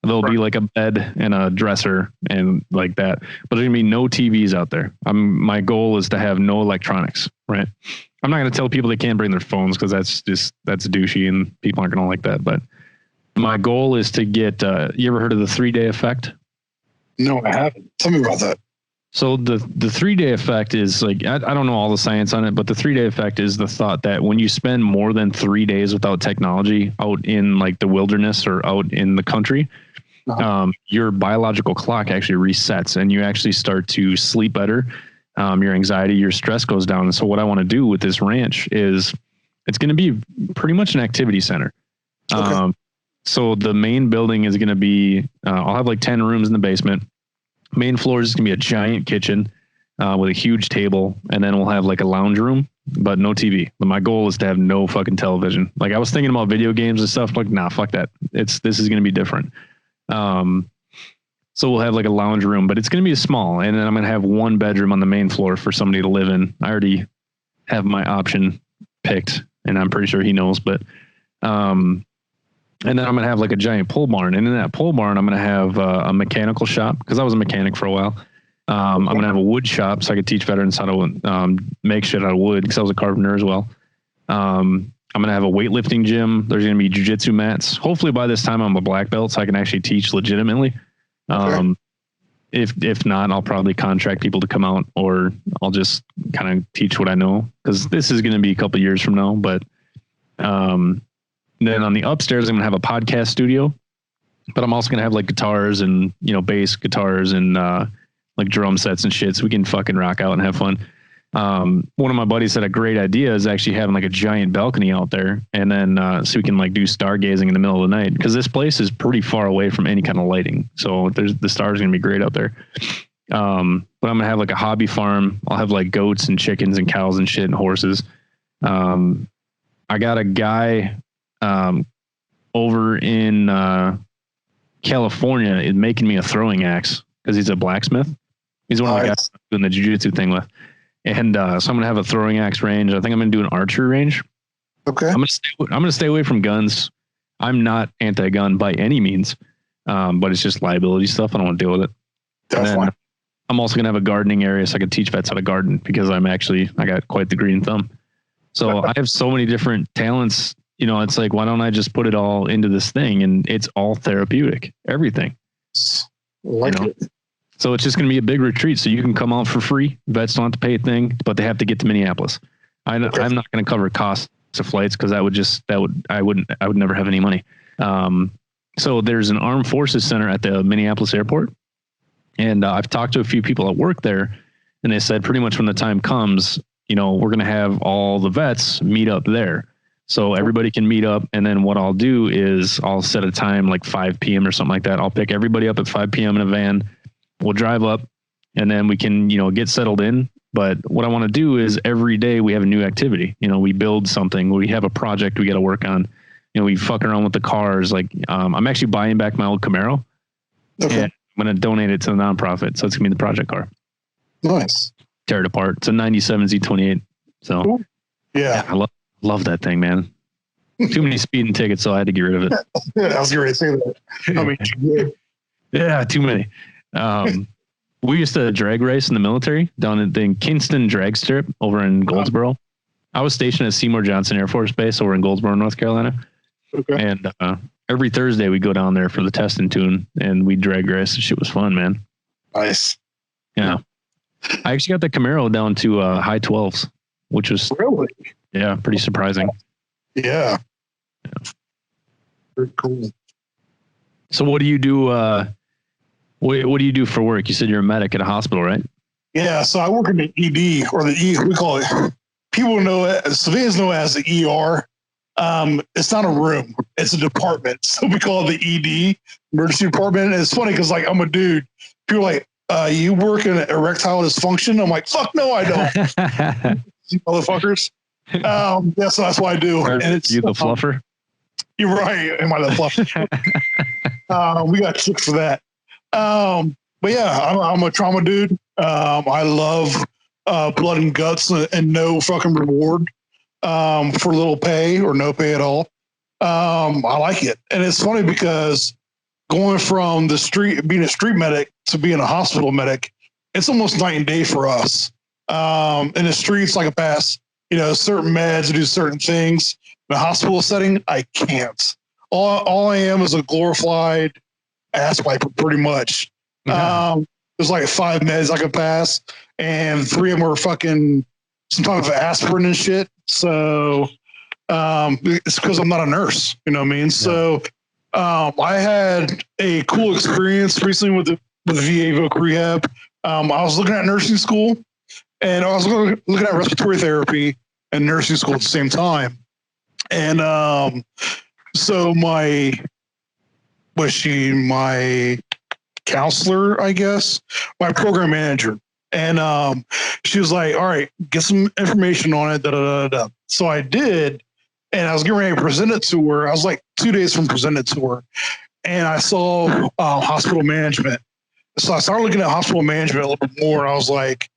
Speaker 1: There'll be like a bed and a dresser and like that, but there's gonna be no TVs out there. My goal is to have no electronics, right? I'm not gonna tell people they can't bring their phones because that's douchey and people aren't gonna like that. But my goal is to get, you ever heard of the 3-day effect?
Speaker 2: No, I haven't. Tell me about that.
Speaker 1: So the 3-day effect is like, I don't know all the science on it, but the 3-day effect is the thought that when you spend more than 3 days without technology out in like the wilderness or out in the country, your biological clock actually resets and you actually start to sleep better. Your anxiety, your stress goes down. And so what I want to do with this ranch is it's going to be pretty much an activity center. Okay. So the main building is going to be, I'll have like 10 rooms in the basement. Main floor is going to be a giant kitchen with a huge table. And then we'll have like a lounge room, but no TV. But my goal is to have no fucking television. Like I was thinking about video games and stuff. Like, nah, fuck that. This is going to be different. So we'll have like a lounge room, but it's going to be small. And then I'm going to have one bedroom on the main floor for somebody to live in. I already have my option picked and I'm pretty sure he knows, but, and then I'm going to have like a giant pole barn. And in that pole barn, I'm going to have a mechanical shop because I was a mechanic for a while. I'm going to have a wood shop so I could teach veterans how to make shit out of wood because I was a carpenter as well. I'm going to have a weightlifting gym. There's going to be jiu-jitsu mats. Hopefully by this time I'm a black belt so I can actually teach legitimately. Okay. If not, I'll probably contract people to come out or I'll just kind of teach what I know because this is going to be a couple of years from now. But then on the upstairs, I'm going to have a podcast studio, but I'm also going to have like guitars and, bass guitars and like drum sets and shit so we can fucking rock out and have fun. One of my buddies had a great idea is actually having like a giant balcony out there and then so we can like do stargazing in the middle of the night because this place is pretty far away from any kind of lighting. So the stars are going to be great out there. But I'm going to have like a hobby farm. I'll have like goats and chickens and cows and shit and horses. I got a guy over in California is making me a throwing axe because he's a blacksmith. He's one of the guys I'm doing the jiu-jitsu thing with. And so I'm going to have a throwing axe range. I think I'm going to do an archery range.
Speaker 2: Okay.
Speaker 1: I'm going to stay away from guns. I'm not anti-gun by any means, but it's just liability stuff. I don't want to deal with it.
Speaker 2: Definitely.
Speaker 1: I'm also going to have a gardening area so I can teach vets how to garden because I got quite the green thumb. So I have so many different talents. It's like, why don't I just put it all into this thing? And it's all therapeutic, everything.
Speaker 2: It.
Speaker 1: So it's just going to be a big retreat. So you can come out for free. Vets don't have to pay a thing, but they have to get to Minneapolis. I'm not going to cover costs flights because I would never have any money. So there's an armed forces center at the Minneapolis airport. And I've talked to a few people that work there, and they said pretty much when the time comes, we're going to have all the vets meet up there. So everybody can meet up. And then what I'll do is I'll set a time like 5 p.m. or something like that. I'll pick everybody up at 5 p.m. in a van. We'll drive up and then we can, get settled in. But what I want to do is every day we have a new activity. We build something. We have a project we got to work on. We fuck around with the cars. Like I'm actually buying back my old Camaro.
Speaker 2: Okay.
Speaker 1: And I'm going to donate it to the nonprofit. So it's going to be the project car.
Speaker 2: Nice.
Speaker 1: Tear it apart. It's a 97 Z28. So
Speaker 2: cool. Yeah.
Speaker 1: I love that thing, man. Too many speeding tickets, so I had to get rid of it.
Speaker 2: I was going to say that. I mean,
Speaker 1: yeah, too many. We used to drag race in the military down at the Kingston drag strip over in Goldsboro. I was stationed at Seymour Johnson Air Force Base over in Goldsboro, North Carolina. Okay. And every Thursday we go down there for the test and tune, and we drag race. The shit was fun, man.
Speaker 2: Nice.
Speaker 1: Yeah. I actually got the Camaro down to high 12s, which was
Speaker 2: really,
Speaker 1: yeah, pretty surprising.
Speaker 2: Yeah. Very cool.
Speaker 1: So what do you do? What do you do for work? You said you're a medic at a hospital, right?
Speaker 2: Yeah. So I work in the ED, or the E. We call it. People know it. Civilians know it as the ER. It's not a room; it's a department. So we call it the ED, emergency department. And it's funny because I'm a dude. People are like, you work in erectile dysfunction? I'm like, fuck no, I don't. You motherfuckers. Yeah, so that's what I do. And it's
Speaker 1: you the fluffer.
Speaker 2: You're right. Am I the fluffer? We got chicks for that. But yeah, I'm a trauma dude. I love blood and guts and no fucking reward for little pay or no pay at all. I like it. And it's funny because going from the street, being a street medic to being a hospital medic, it's almost night and day for us. In the streets, I can pass, certain meds and do certain things. In a hospital setting, I can't. All I am is a glorified ass wiper, pretty much. Mm-hmm. There's like 5 meds I can pass, and 3 of them are fucking some type of aspirin and shit. So it's because I'm not a nurse, you know what I mean? Yeah. So I had a cool experience recently with the VA Voc Rehab. I was looking at nursing school, and I was looking at respiratory therapy and nursing school at the same time. And so my counselor, I guess, my program manager. And she was like, all right, get some information on it. Da, da, da, da. So I did. And I was getting ready to present it to her. I was like 2 days from presenting it to her. And I saw hospital management. So I started looking at hospital management a little bit more. And I was like,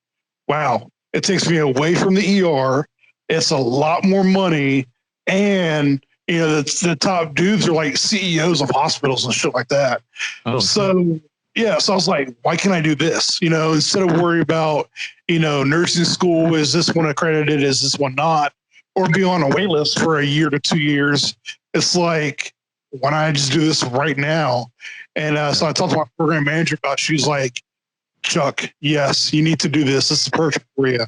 Speaker 2: wow, it takes me away from the ER. It's a lot more money. And, the top dudes are like CEOs of hospitals and shit like that. Oh, so, yeah. So I was like, why can't I do this? Instead of worry about, nursing school, is this one accredited? Is this one not? Or be on a wait list for a year to 2 years. It's like, why don't I just do this right now? And so I talked to my program manager about it. She's like, Chuck, yes, you need to do this. This is perfect for you.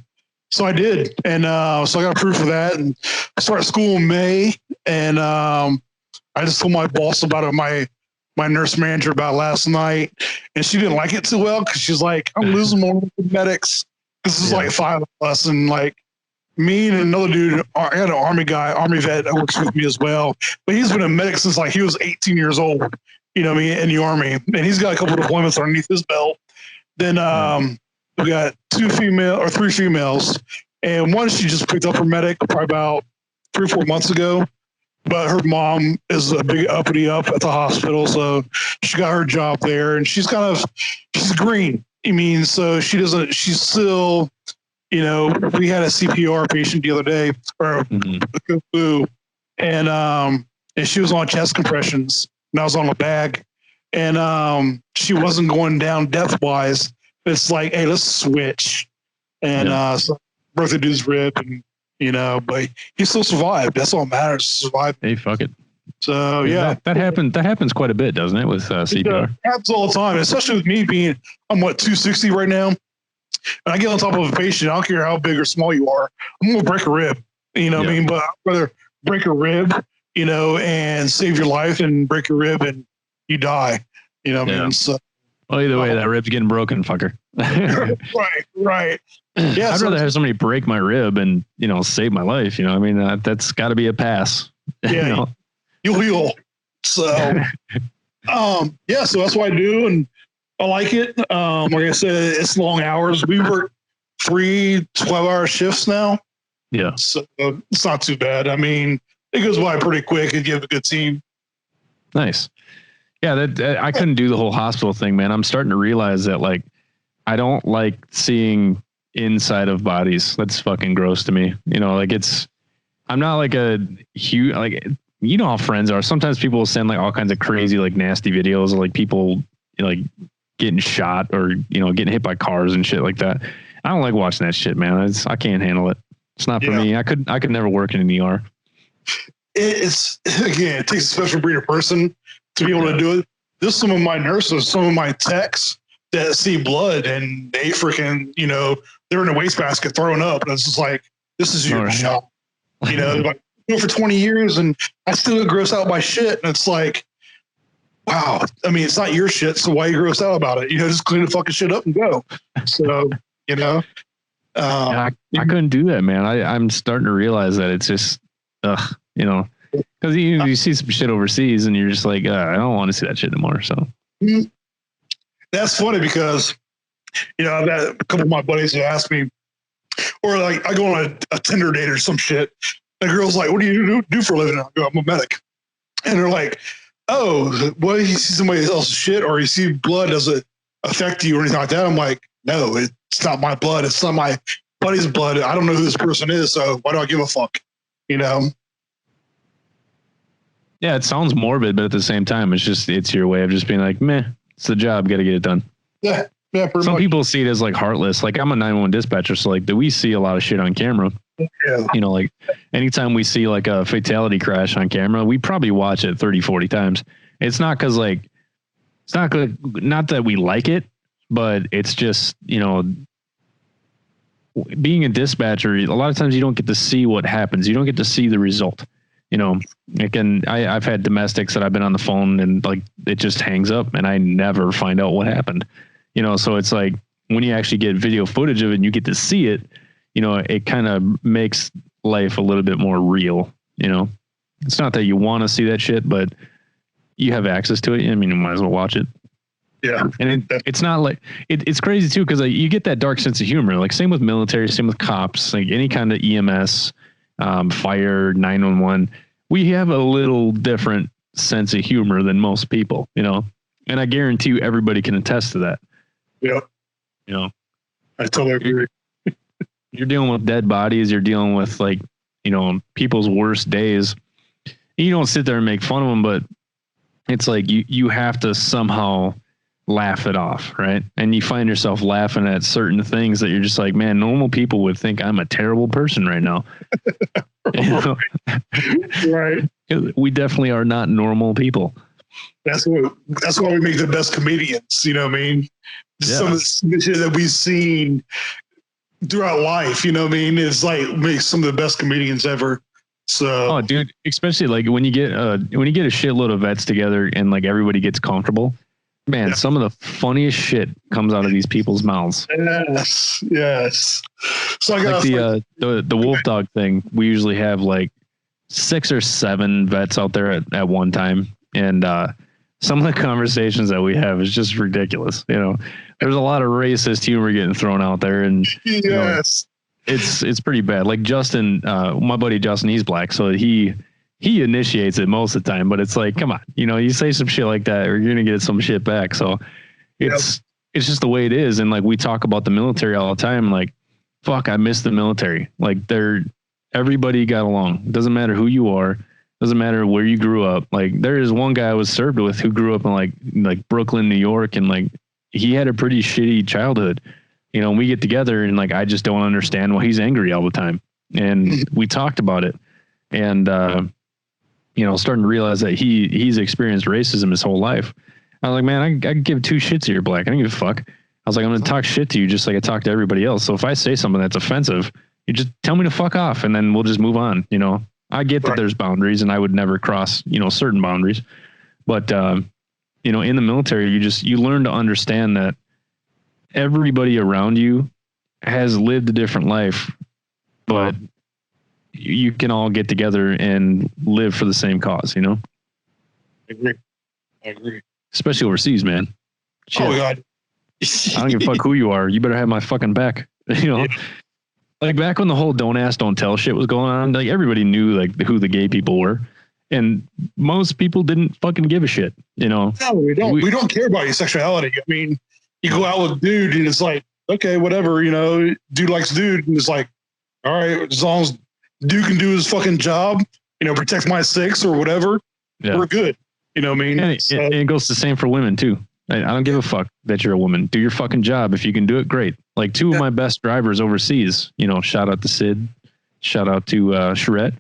Speaker 2: So I did. And so I got approved for that. And I started school in May. And I just told my boss about it, my nurse manager about last night. And she didn't like it too well because she's like, I'm losing more medics. This is like 5 of us. And like me and another dude, I got an Army vet that works with me as well. But he's been a medic since like he was 18 years old, in the Army. And he's got a couple of deployments underneath his belt. Then we got 3 females, and one she just picked up her medic probably about 3 or 4 months ago. But her mom is a big uppity up at the hospital, so she got her job there, and she's green. So she's still, we had a CPR patient the other day, or and she was on chest compressions, and I was on a bag, and she wasn't going down death-wise. It's like, hey, let's switch. And so broke the dude's rib, and but he still survived. That's all that matters. Survive.
Speaker 1: Hey, fuck it.
Speaker 2: So yeah,
Speaker 1: that happens quite a bit, doesn't it? With CPR,
Speaker 2: it happens all the time, especially with me being I'm 260 right now, and I get on top of a patient. I don't care how big or small you are. I'm gonna break a rib. You know what I mean? But I'd rather break a rib, you know, and save your life and break a rib and you die. You know what I mean? So,
Speaker 1: well, either way, that rib's getting broken, fucker.
Speaker 2: Right. Yeah,
Speaker 1: I'd rather have somebody break my rib and, you know, save my life. You know, I mean, that's got to be a pass.
Speaker 2: Yeah,
Speaker 1: you know?
Speaker 2: You'll heal. So, yeah, so that's what I do, and I like it. Like I said, it's long hours. We work 3 12-hour shifts now.
Speaker 1: Yeah,
Speaker 2: so it's not too bad. I mean, it goes by pretty quick, and you have a good team.
Speaker 1: Nice. Yeah, that I couldn't do the whole hospital thing, man. I'm starting to realize that, like, I don't like seeing inside of bodies. That's fucking gross to me. You know, like I'm not like a huge, like, you know how friends are. Sometimes people will send like all kinds of crazy, like nasty videos of like people, you know, like getting shot or, you know, getting hit by cars and shit like that. I don't like watching that shit, man. I can't handle it. It's not for me. I could never work in an ER.
Speaker 2: It's again, it takes a special breed of person to be able to do it. There's some of my nurses, some of my techs that see blood and they freaking, you know, they're in a wastebasket throwing up. And it's just like, this is your job. You know, like, for 20 years and I still get grossed out by shit. And it's like, wow. I mean, it's not your shit. So why are you grossed out about it? You know, just clean the fucking shit up and go. So, you know,
Speaker 1: I couldn't do that, man. I'm starting to realize that it's just, you know, because you see some shit overseas and you're just like, I don't want to see that shit anymore. So
Speaker 2: that's funny because, you know, I've had a couple of my buddies who asked me, or like I go on a Tinder date or some shit. The girl's like, what do you do for a living? I go, I'm a medic. And they're like, oh, well, you see somebody else's shit or you see blood, does it affect you or anything like that? I'm like, no, it's not my blood. It's not my buddy's blood. I don't know who this person is. So why do I give a fuck? You know?
Speaker 1: Yeah, it sounds morbid, but at the same time, it's your way of just being like, meh, it's the job. Got to get it done.
Speaker 2: Yeah.
Speaker 1: Some people see it as like heartless. Like I'm a 911 dispatcher. So like, we see a lot of shit on camera.
Speaker 2: Yeah.
Speaker 1: You know, like anytime we see like a fatality crash on camera, we probably watch it 30, 40 times. It's not because like, it's not good. Not that we like it, but it's just, you know, being a dispatcher, a lot of times you don't get to see what happens. You don't get to see the result. You know, I've had domestics that I've been on the phone and like, it just hangs up and I never find out what happened. You know, so it's like when you actually get video footage of it and you get to see it, you know, it kind of makes life a little bit more real. You know, it's not that you want to see that shit, but you have access to it. I mean, you might as well watch it.
Speaker 2: Yeah.
Speaker 1: And it's not like it's crazy too. Cause like you get that dark sense of humor, like same with military, same with cops, like any kind of EMS, fire, 911, we have a little different sense of humor than most people, you know, and I guarantee you everybody can attest to that.
Speaker 2: Yep.
Speaker 1: You know,
Speaker 2: I totally agree.
Speaker 1: You're dealing with dead bodies. You're dealing with like, you know, people's worst days. You don't sit there and make fun of them, but it's like you have to somehow laugh it off, right? And you find yourself laughing at certain things that you're just like, man, normal people would think I'm a terrible person right now. You know?
Speaker 2: Right.
Speaker 1: We definitely are not normal people.
Speaker 2: That's why we make the best comedians. You know what I mean? Some of the shit that we've seen throughout life, you know what I mean? It's like makes some of the best comedians ever. So,
Speaker 1: oh, dude, especially like when you get a shitload of vets together and like everybody gets comfortable, man, some of the funniest shit comes out of these people's mouths.
Speaker 2: Yes. So I got
Speaker 1: like the wolf dog thing. We usually have like 6 or 7 vets out there at one time, and some of the conversations that we have is just ridiculous. You know, there's a lot of racist humor getting thrown out there, and you know, it's pretty bad. Like Justin, my buddy Justin, he's black, so he initiates it most of the time, but it's like, come on, you know, you say some shit like that or you're going to get some shit back. So it's just the way it is. And like, we talk about the military all the time. Like, fuck, I miss the military. Like everybody got along. It doesn't matter who you are. Doesn't matter where you grew up. Like there is one guy I was served with who grew up in like Brooklyn, New York. And like, he had a pretty shitty childhood, you know, and we get together and like, I just don't understand why he's angry all the time. And we talked about it. And, you know, starting to realize that he's experienced racism his whole life. I was like, man, I give 2 shits that you're black. I don't give a fuck. I was like, I'm going to talk shit to you just like I talk to everybody else. So if I say something that's offensive, You just tell me to fuck off and then we'll just move on. You know, I get that there's boundaries and I would never cross, you know, certain boundaries, but, you know, in the military, you learn to understand that everybody around you has lived a different life, but you can all get together and live for the same cause, you know?
Speaker 2: I agree.
Speaker 1: Especially overseas, man. Shit.
Speaker 2: Oh, God.
Speaker 1: I don't give a fuck who you are. You better have my fucking back. You know? Yeah. Like back when the whole don't ask, don't tell shit was going on, like everybody knew like who the gay people were. And most people didn't fucking give a shit, you know?
Speaker 2: No, we don't. We don't care about your sexuality. I mean, you go out with a dude and it's like, okay, whatever, you know, dude likes dude. And it's like, all right, as long as dude can do his fucking job, you know, protect my six or whatever, we're good. You know what I mean?
Speaker 1: And it goes the same for women too. I don't give a fuck that you're a woman. Do your fucking job. If you can do it, great. Like two of my best drivers overseas, you know, shout out to Sid, shout out to Charette.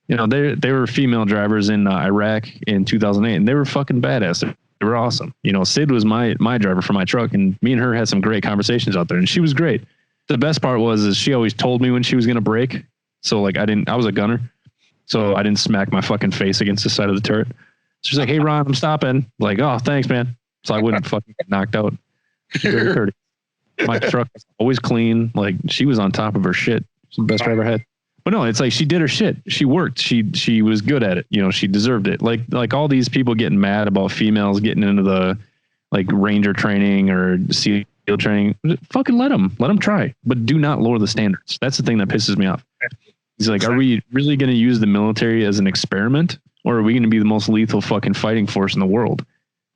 Speaker 1: You know, they were female drivers in Iraq in 2008 and they were fucking badass. They were awesome. You know, Sid was my driver for my truck and me and her had some great conversations out there and she was great. The best part is she always told me when she was going to brake. So like I was a gunner. So I didn't smack my fucking face against the side of the turret. She's like, hey Ron, I'm stopping. Like, oh, thanks, man. So I wouldn't fucking get knocked out. My truck was always clean. Like she was on top of her shit. She's the best driver I had. But no, it's like she did her shit. She worked. She was good at it. You know, she deserved it. Like all these people getting mad about females getting into the like ranger training or SEAL training. Fucking let them try, but do not lower the standards. That's the thing that pisses me off. He's like, are we really going to use the military as an experiment, or are we going to be the most lethal fucking fighting force in the world?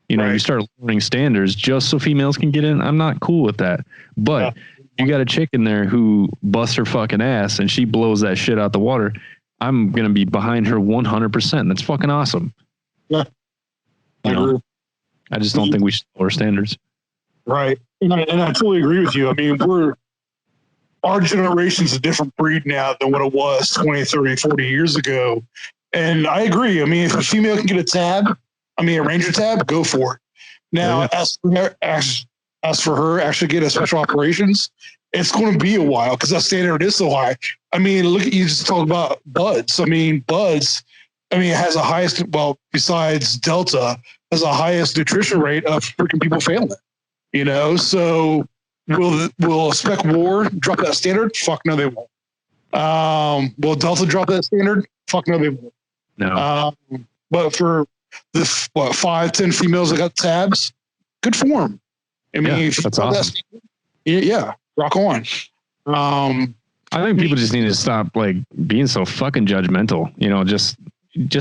Speaker 1: You know, you start lowering standards just so females can get in. I'm not cool with that. But you got a chick in there who busts her fucking ass and she blows that shit out the water. I'm going to be behind her 100%. That's fucking awesome.
Speaker 2: Yeah.
Speaker 1: You know, I just don't think we should lower standards.
Speaker 2: Right. And I totally agree with you. I mean, our generation's a different breed now than what it was 20, 30, 40 years ago. And I agree. I mean, if a female can get a ranger tab, go for it. Now, as for her actually get a special operations, it's going to be a while because that standard is so high. I mean, look at you just talked about Buds. I mean, Buds, it has the highest, well, besides Delta, has the highest nutrition rate of freaking people failing. You know, so will Spec War drop that standard? Fuck no, they won't. Will Delta drop that standard? Fuck no, they won't.
Speaker 1: No.
Speaker 2: But for the 5-10 females that got tabs, good for them. I mean,
Speaker 1: that's awesome.
Speaker 2: Rock on.
Speaker 1: I think people just need to stop like being so fucking judgmental. You know, just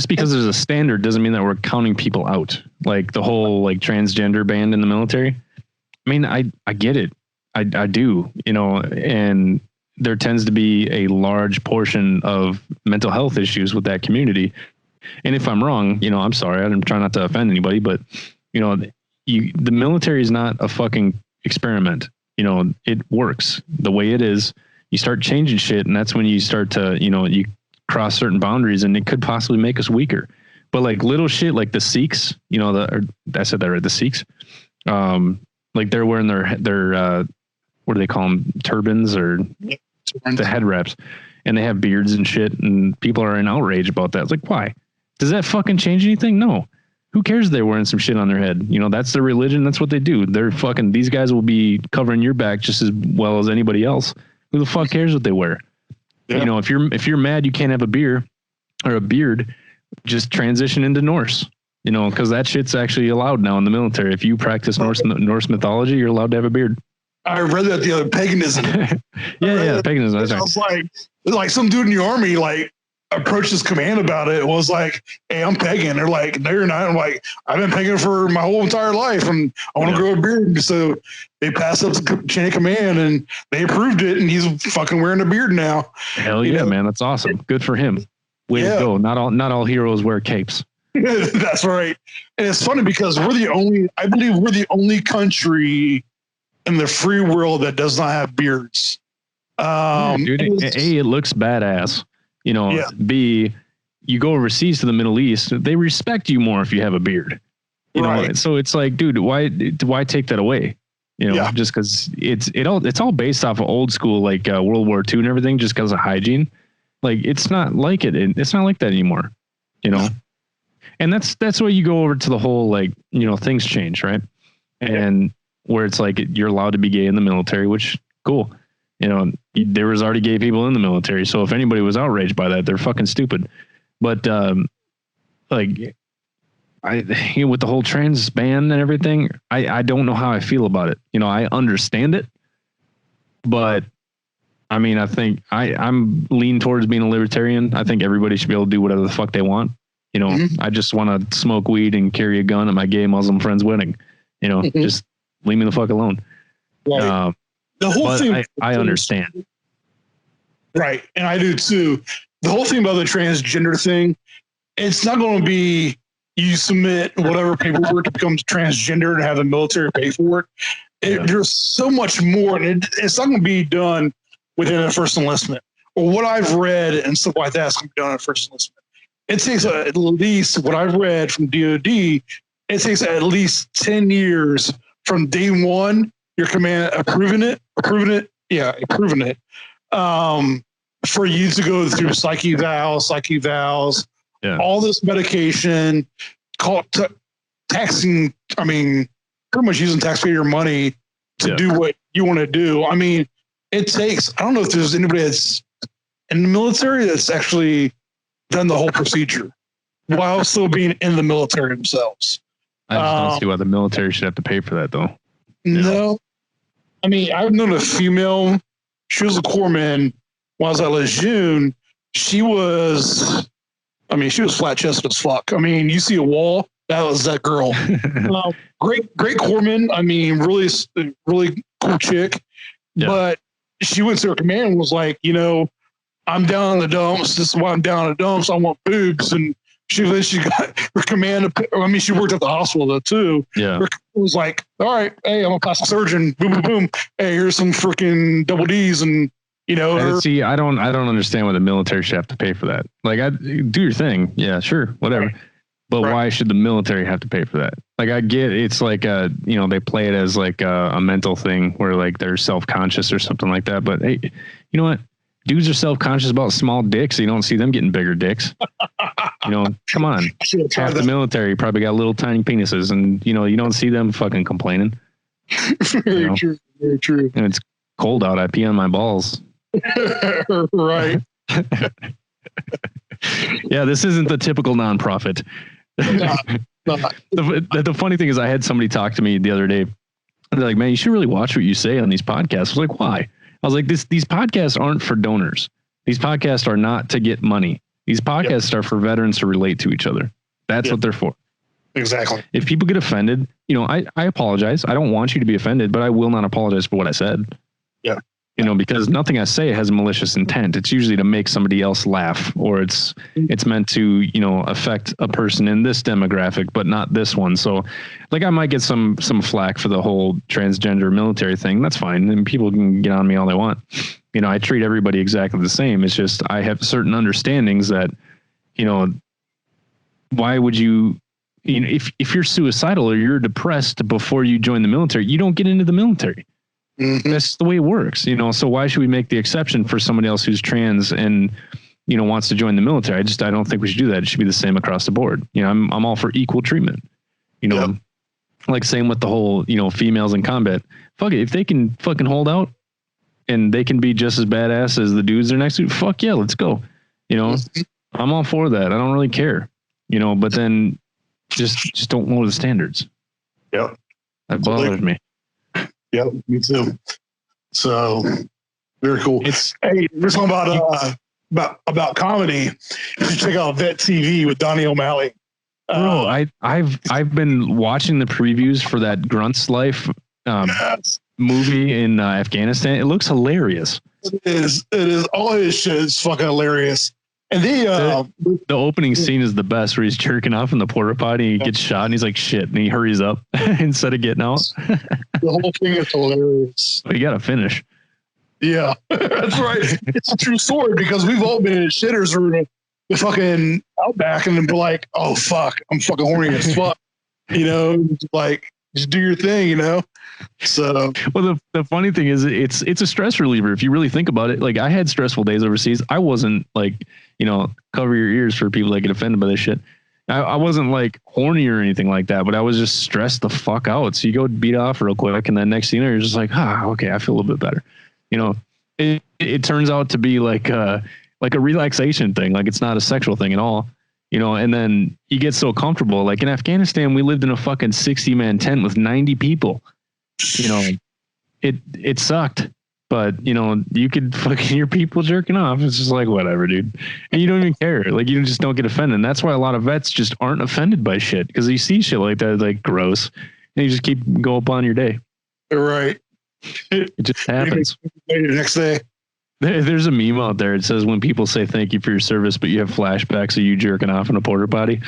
Speaker 1: because there's a standard doesn't mean that we're counting people out. Like the whole like transgender band in the military. I mean, I get it. I do, you know, and there tends to be a large portion of mental health issues with that community. And if I'm wrong, you know, I'm sorry. I'm trying not to offend anybody, but you know, the military is not a fucking experiment. You know, it works the way it is. You start changing shit, and that's when you start to, you know, you cross certain boundaries, and it could possibly make us weaker. But like little shit, like the Sikhs, you know, I said that right, the Sikhs, like they're wearing their what do they call them, turbans or the head wraps, and they have beards and shit, and people are in outrage about that. It's like, why? Does that fucking change anything? No. Who cares if they're wearing some shit on their head? You know, that's their religion. That's what they do. They're fucking, these guys will be covering your back just as well as anybody else. Who the fuck cares what they wear? Yeah. You know, if you're mad you can't have a beer or a beard, just transition into Norse. You know, because that shit's actually allowed now in the military. If you practice Norse mythology, you're allowed to have a beard.
Speaker 2: I read that the other paganism.
Speaker 1: yeah, paganism. That's right.
Speaker 2: I was like some dude in the army, like, approached his command about it. It was like, hey, I'm pagan. They're like, no, you're not. I'm like, I've been pagan for my whole entire life and I want to grow a beard. So they passed up the chain of command and they approved it, and he's fucking wearing a beard now.
Speaker 1: Hell yeah, man. That's awesome. Good for him. Way to go. Not all heroes wear capes.
Speaker 2: That's right. And it's funny because I believe we're the only country in the free world that does not have beards.
Speaker 1: Dude, it looks badass. You know, B, you go overseas to the Middle East, they respect you more if you have a beard. You know, so it's like, dude, why take that away? just because it's all based off of old school, like World War II and everything, just because of hygiene. Like, it's not like it's not like that anymore, and that's why you go over to the whole, like, things change, right? And where it's like, you're allowed to be gay in the military, which cool. There was already gay people in the military. So if anybody was outraged by that, they're fucking stupid. But with the whole trans ban and everything, I don't know how I feel about it. I understand it, but I mean, I think I'm lean towards being a libertarian. I think everybody should be able to do whatever the fuck they want. I just want to smoke weed and carry a gun at my gay Muslim friend's wedding. Just leave me the fuck alone.
Speaker 2: Right. The whole thing,
Speaker 1: I understand.
Speaker 2: Right. And I do too. The whole thing about the transgender thing, it's not going to be you submit whatever paperwork becomes transgender and have the military pay for it. There's so much more, and it's not going to be done within a first enlistment. Or what I've read and stuff like that is going to be done in first enlistment. It takes at least, what I've read from DOD, it takes at least 10 years from day one, your command approving it, for you to go through psych evals, all this medication, taxing, pretty much using taxpayer money to do what you want to do. I mean, it takes, I don't know if there's anybody that's in the military that's actually done the whole procedure while still being in the military themselves.
Speaker 1: I just don't see why the military should have to pay for that, though.
Speaker 2: No. I mean, I've known a female, she was a corpsman while I was at Lejeune. She was flat chested as fuck. I mean, you see a wall, that was that girl. Great corpsman. I mean, really, really cool chick. Yeah. But she went to her command and was like, I'm down in the dumps. This is why I'm down in the dumps. I want boobs. And she got her command. She worked at the hospital though too. Yeah. Her was like, all right, hey, I'm a plastic surgeon. Boom, boom, boom. Hey, here's some freaking double D's. And
Speaker 1: see, I don't understand why the military should have to pay for that. Like, do your thing. Yeah, sure. Whatever. Right. But why should the military have to pay for that? Like, I get it's like they play it as like a mental thing where like they're self-conscious or something like that. But hey, you know what? Dudes are self-conscious about small dicks. So you don't see them getting bigger dicks. Come on. Half the military probably got little tiny penises, and you don't see them fucking complaining.
Speaker 2: Very true. Very true.
Speaker 1: And it's cold out. I pee on my balls.
Speaker 2: Right.
Speaker 1: Yeah, this isn't the typical nonprofit. The funny thing is, I had somebody talk to me the other day. They're like, man, you should really watch what you say on these podcasts. I was like, why? I was like, these podcasts aren't for donors. These podcasts are not to get money. These podcasts are for veterans to relate to each other. That's what they're for.
Speaker 2: Exactly.
Speaker 1: If people get offended, I apologize. I don't want you to be offended, but I will not apologize for what I said.
Speaker 2: Yeah.
Speaker 1: Because nothing I say has malicious intent. It's usually to make somebody else laugh, or it's meant to, affect a person in this demographic, but not this one. So like, I might get some flack for the whole transgender military thing. That's fine. And people can get on me all they want. I treat everybody exactly the same. It's just, I have certain understandings that, why would you, if you're suicidal or you're depressed before you join the military, you don't get into the military. Mm-hmm. That's the way it works, so why should we make the exception for somebody else who's trans and, wants to join the military? I don't think we should do that. It should be the same across the board. I'm all for equal treatment, like same with the whole, females in combat. Fuck it. If they can fucking hold out and they can be just as badass as the dudes they're next to, fuck yeah, let's go. I'm all for that. I don't really care, but then just don't lower the standards.
Speaker 2: Yep.
Speaker 1: That bothers me.
Speaker 2: Yeah, me too. So very cool. Hey, we're talking about comedy. You should check out Vet TV with Donnie O'Malley.
Speaker 1: Bro, I've been watching the previews for that Grunt's Life movie in Afghanistan. It looks hilarious.
Speaker 2: It is. All his shit is fucking hilarious. And
Speaker 1: the opening scene is the best, where he's jerking off in the porta potty and he gets shot and he's like, shit, and he hurries up instead of getting out.
Speaker 2: The whole thing is hilarious.
Speaker 1: Well, you got to finish.
Speaker 2: Yeah, that's right. It's a true story, because we've all been in shitters or the fucking Outback and then be like, oh fuck, I'm fucking horny as fuck. Like just do your thing, you know? So,
Speaker 1: well, the funny thing is it's a stress reliever. If you really think about it, like I had stressful days overseas. I wasn't like, cover your ears for people that get offended by this shit. I wasn't like horny or anything like that, but I was just stressed the fuck out. So you go beat off real quick. And then next thing you know, you're just like, okay, I feel a little bit better. It turns out to be like a relaxation thing. Like it's not a sexual thing at all, and then you get so comfortable. Like in Afghanistan, we lived in a fucking 60-man tent with 90 people. It sucked, but you could fucking hear people jerking off. It's just like, whatever, dude. And you don't even care. Like you just don't get offended. And that's why a lot of vets just aren't offended by shit. Cause you see shit like that, like gross, and you just keep go upon your day.
Speaker 2: Right.
Speaker 1: It just happens.
Speaker 2: The next day.
Speaker 1: There's a meme out there. It says when people say thank you for your service, but you have flashbacks of you jerking off in a porta potty.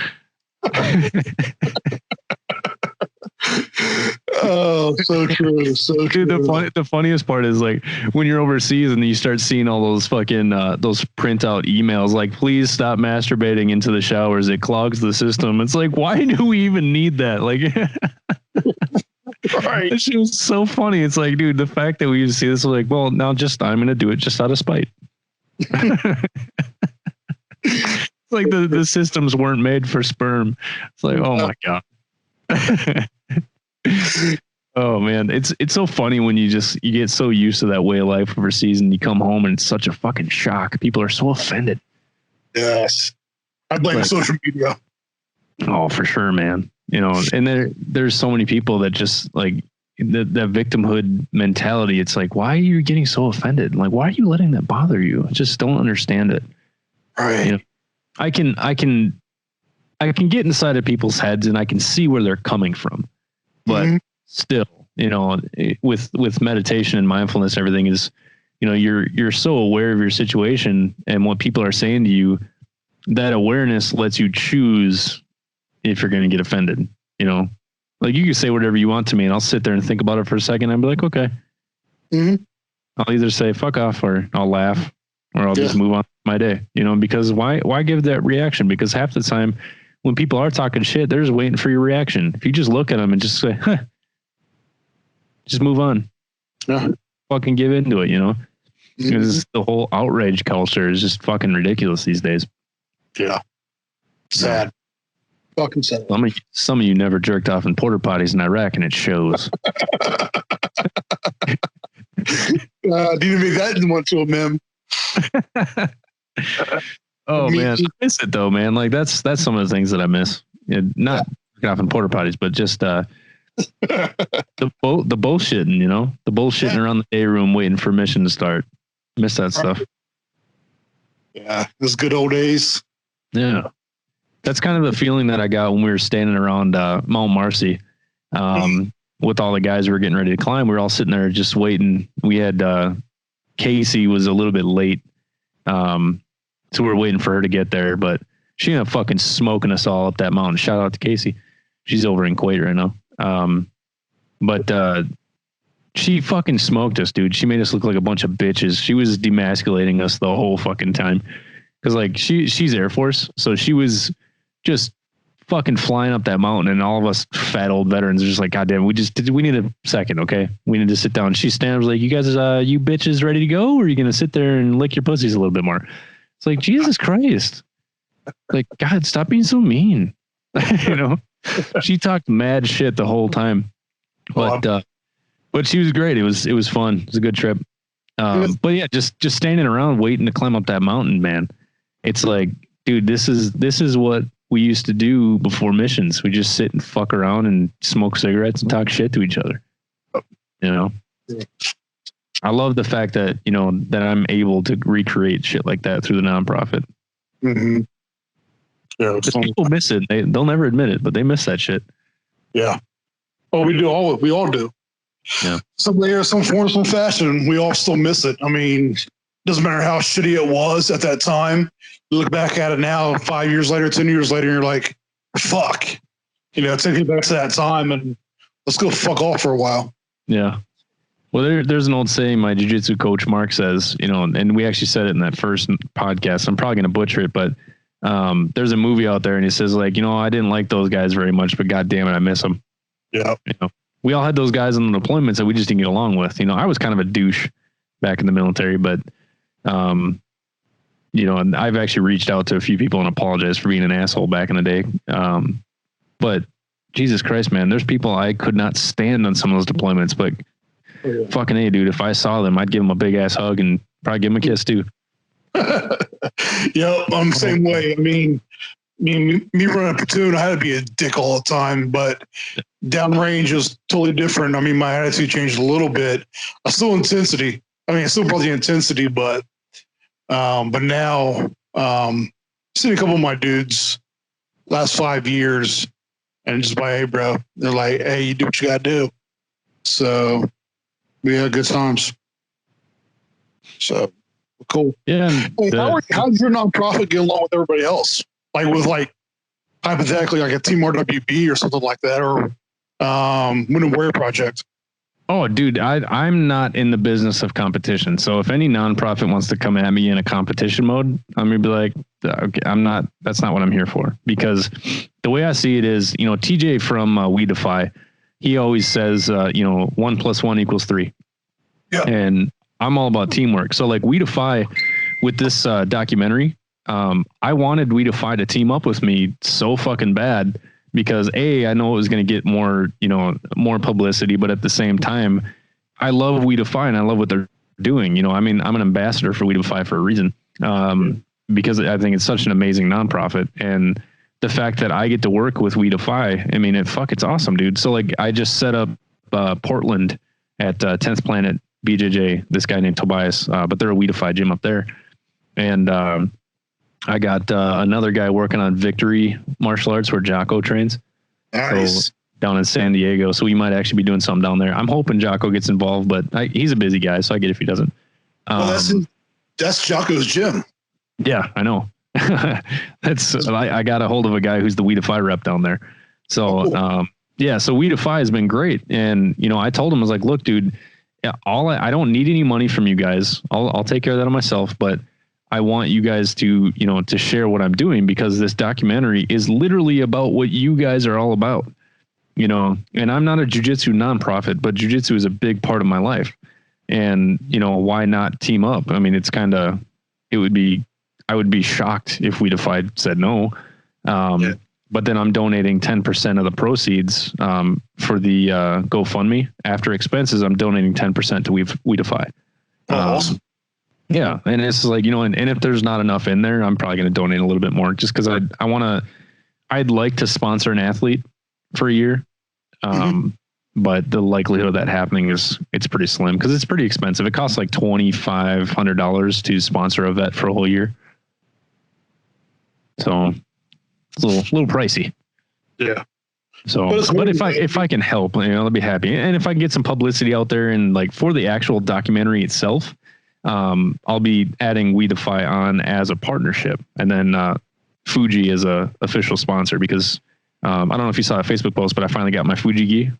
Speaker 2: Oh, so true. So true.
Speaker 1: Dude, the funniest part is like when you're overseas and you start seeing all those fucking those printout emails like, please stop masturbating into the showers. It clogs the system. It's like, why do we even need that? Like,
Speaker 2: right.
Speaker 1: This shit was so funny. It's like, dude, the fact that we used to see this was like, well, now I'm going to do it just out of spite. It's like the systems weren't made for sperm. It's like, oh my God. Oh man, it's so funny when you get so used to that way of life overseas and you come home and it's such a fucking shock. People are so offended.
Speaker 2: Yes. I blame social media.
Speaker 1: Oh, for sure, man. And there's so many people that just like that victimhood mentality. It's like, why are you getting so offended? Like, why are you letting that bother you? I just don't understand it.
Speaker 2: Right.
Speaker 1: I can get inside of people's heads and I can see where they're coming from, but still, with meditation and mindfulness, everything is, you're so aware of your situation and what people are saying to you. That awareness lets you choose if you're going to get offended, like you can say whatever you want to me and I'll sit there and think about it for a second. I'll be like, okay, I'll either say fuck off or I'll laugh or I'll just move on with my day, because why give that reaction? Because half the time when people are talking shit, they're just waiting for your reaction. If you just look at them and just say, just move on, fucking give into it, because the whole outrage culture is just fucking ridiculous these days.
Speaker 2: Yeah. Sad. Fucking sad.
Speaker 1: Some of you never jerked off in porta potties in Iraq, and it shows.
Speaker 2: Do you make that one to a meme?
Speaker 1: Oh man, I miss it though, man. Like that's some of the things that I miss. Not jerking off in porta potties, but just the bullshitting. The bullshitting around the day room, waiting for mission to start. Miss that stuff.
Speaker 2: Yeah, those good old days.
Speaker 1: Yeah. That's kind of the feeling that I got when we were standing around Mount Marcy with all the guys who were getting ready to climb. We were all sitting there just waiting. We had Casey was a little bit late. So we were waiting for her to get there, but she ended up fucking smoking us all up that mountain. Shout out to Casey. She's over in Kuwait right now. But she fucking smoked us, dude. She made us look like a bunch of bitches. She was demasculating us the whole fucking time. Cause like she's Air Force. So she was just fucking flying up that mountain and all of us fat old veterans are just like, God damn, we need a second. Okay. We need to sit down. She stands like, you guys, you bitches ready to go? Or are you going to sit there and lick your pussies a little bit more? It's like, Jesus Christ. Like, God, stop being so mean. She talked mad shit the whole time, but she was great. It was fun. It was a good trip. But yeah, just standing around waiting to climb up that mountain, man. It's like, dude, this is what we used to do before missions. We just sit and fuck around and smoke cigarettes and talk shit to each other. I love the fact that, that I'm able to recreate shit like that through the nonprofit.
Speaker 2: Mm-hmm. Yeah.
Speaker 1: People miss it. They'll never admit it, but they miss that shit.
Speaker 2: Yeah. Oh, we all do.
Speaker 1: Yeah.
Speaker 2: Some way or some form, some fashion, we all still miss it. I mean, doesn't matter how shitty it was at that time. You look back at it now, 5 years later, 10 years later, and you're like, fuck. Take you back to that time and let's go fuck off for a while.
Speaker 1: Yeah. Well, there's an old saying my jiu-jitsu coach, Mark, says, and we actually said it in that first podcast. I'm probably going to butcher it, but there's a movie out there and he says like, I didn't like those guys very much, but God damn it, I miss them.
Speaker 2: Yeah.
Speaker 1: We all had those guys on the deployments that we just didn't get along with. I was kind of a douche back in the military, but, and I've actually reached out to a few people and apologized for being an asshole back in the day. But Jesus Christ, man, there's people I could not stand on some of those deployments, but fucking A, dude, if I saw them, I'd give them a big ass hug and probably give them a kiss too.
Speaker 2: Yeah, I'm the same way. I mean, me running a platoon, I had to be a dick all the time, but downrange is totally different. I mean, my attitude changed a little bit. I still intensity. I mean, it's still probably intensity, but now, seen a couple of my dudes last 5 years and just by, hey, bro, they're like, hey, you do what you got to do. So we had good times. So cool.
Speaker 1: Yeah.
Speaker 2: Hey, how did your nonprofit get along with everybody else? Like with hypothetically like a Team RWB or something like that, or Win and Wear Project.
Speaker 1: Oh, dude, I'm not in the business of competition. So if any nonprofit wants to come at me in a competition mode, I'm going to be like, okay, that's not what I'm here for. Because the way I see it is, TJ from We Defy, he always says, 1 + 1 = 3. Yeah. And I'm all about teamwork. So like We Defy with this documentary, I wanted We Defy to team up with me so fucking bad because I know it was going to get more publicity, but at the same time, I love We Defy and I love what they're doing. I mean, I'm an ambassador for We Defy for a reason, because I think it's such an amazing nonprofit, and the fact that I get to work with We Defy, I mean, it's awesome, dude. So like, I just set up Portland at 10th Planet BJJ, this guy named Tobias, but they're a We Defy gym up there, and I got another guy working on Victory Martial Arts where Jocko trains.
Speaker 2: Nice.
Speaker 1: So, down in San Diego. So we might actually be doing something down there. I'm hoping Jocko gets involved, but he's a busy guy, so I get if he doesn't.
Speaker 2: That's Jocko's gym.
Speaker 1: Yeah, I know. I got a hold of a guy who's the We Defy rep down there. So, so We Defy has been great. And, I told him, I was like, look, dude, I don't need any money from you guys. I'll take care of that on myself, but I want you guys to, to share what I'm doing, because this documentary is literally about what you guys are all about, and I'm not a jiu-jitsu nonprofit, but jiu-jitsu is a big part of my life. And, why not team up? I mean, I would be shocked if We Defy said no. But then I'm donating 10% of the proceeds, for the, GoFundMe. After expenses, I'm donating 10% to We Defy.
Speaker 2: Awesome.
Speaker 1: Yeah. And it's like, and if there's not enough in there, I'm probably going to donate a little bit more, just because I'd like to sponsor an athlete for a year. But the likelihood of that happening it's pretty slim, because it's pretty expensive. It costs like $2,500 to sponsor a vet for a whole year. So it's a little pricey.
Speaker 2: Yeah.
Speaker 1: So, but if I can help, I'll be happy. And if I can get some publicity out there and like for the actual documentary itself, I'll be adding We Defy on as a partnership, and then Fuji is a official sponsor, because I don't know if you saw a Facebook post, but I finally got my Fuji gi.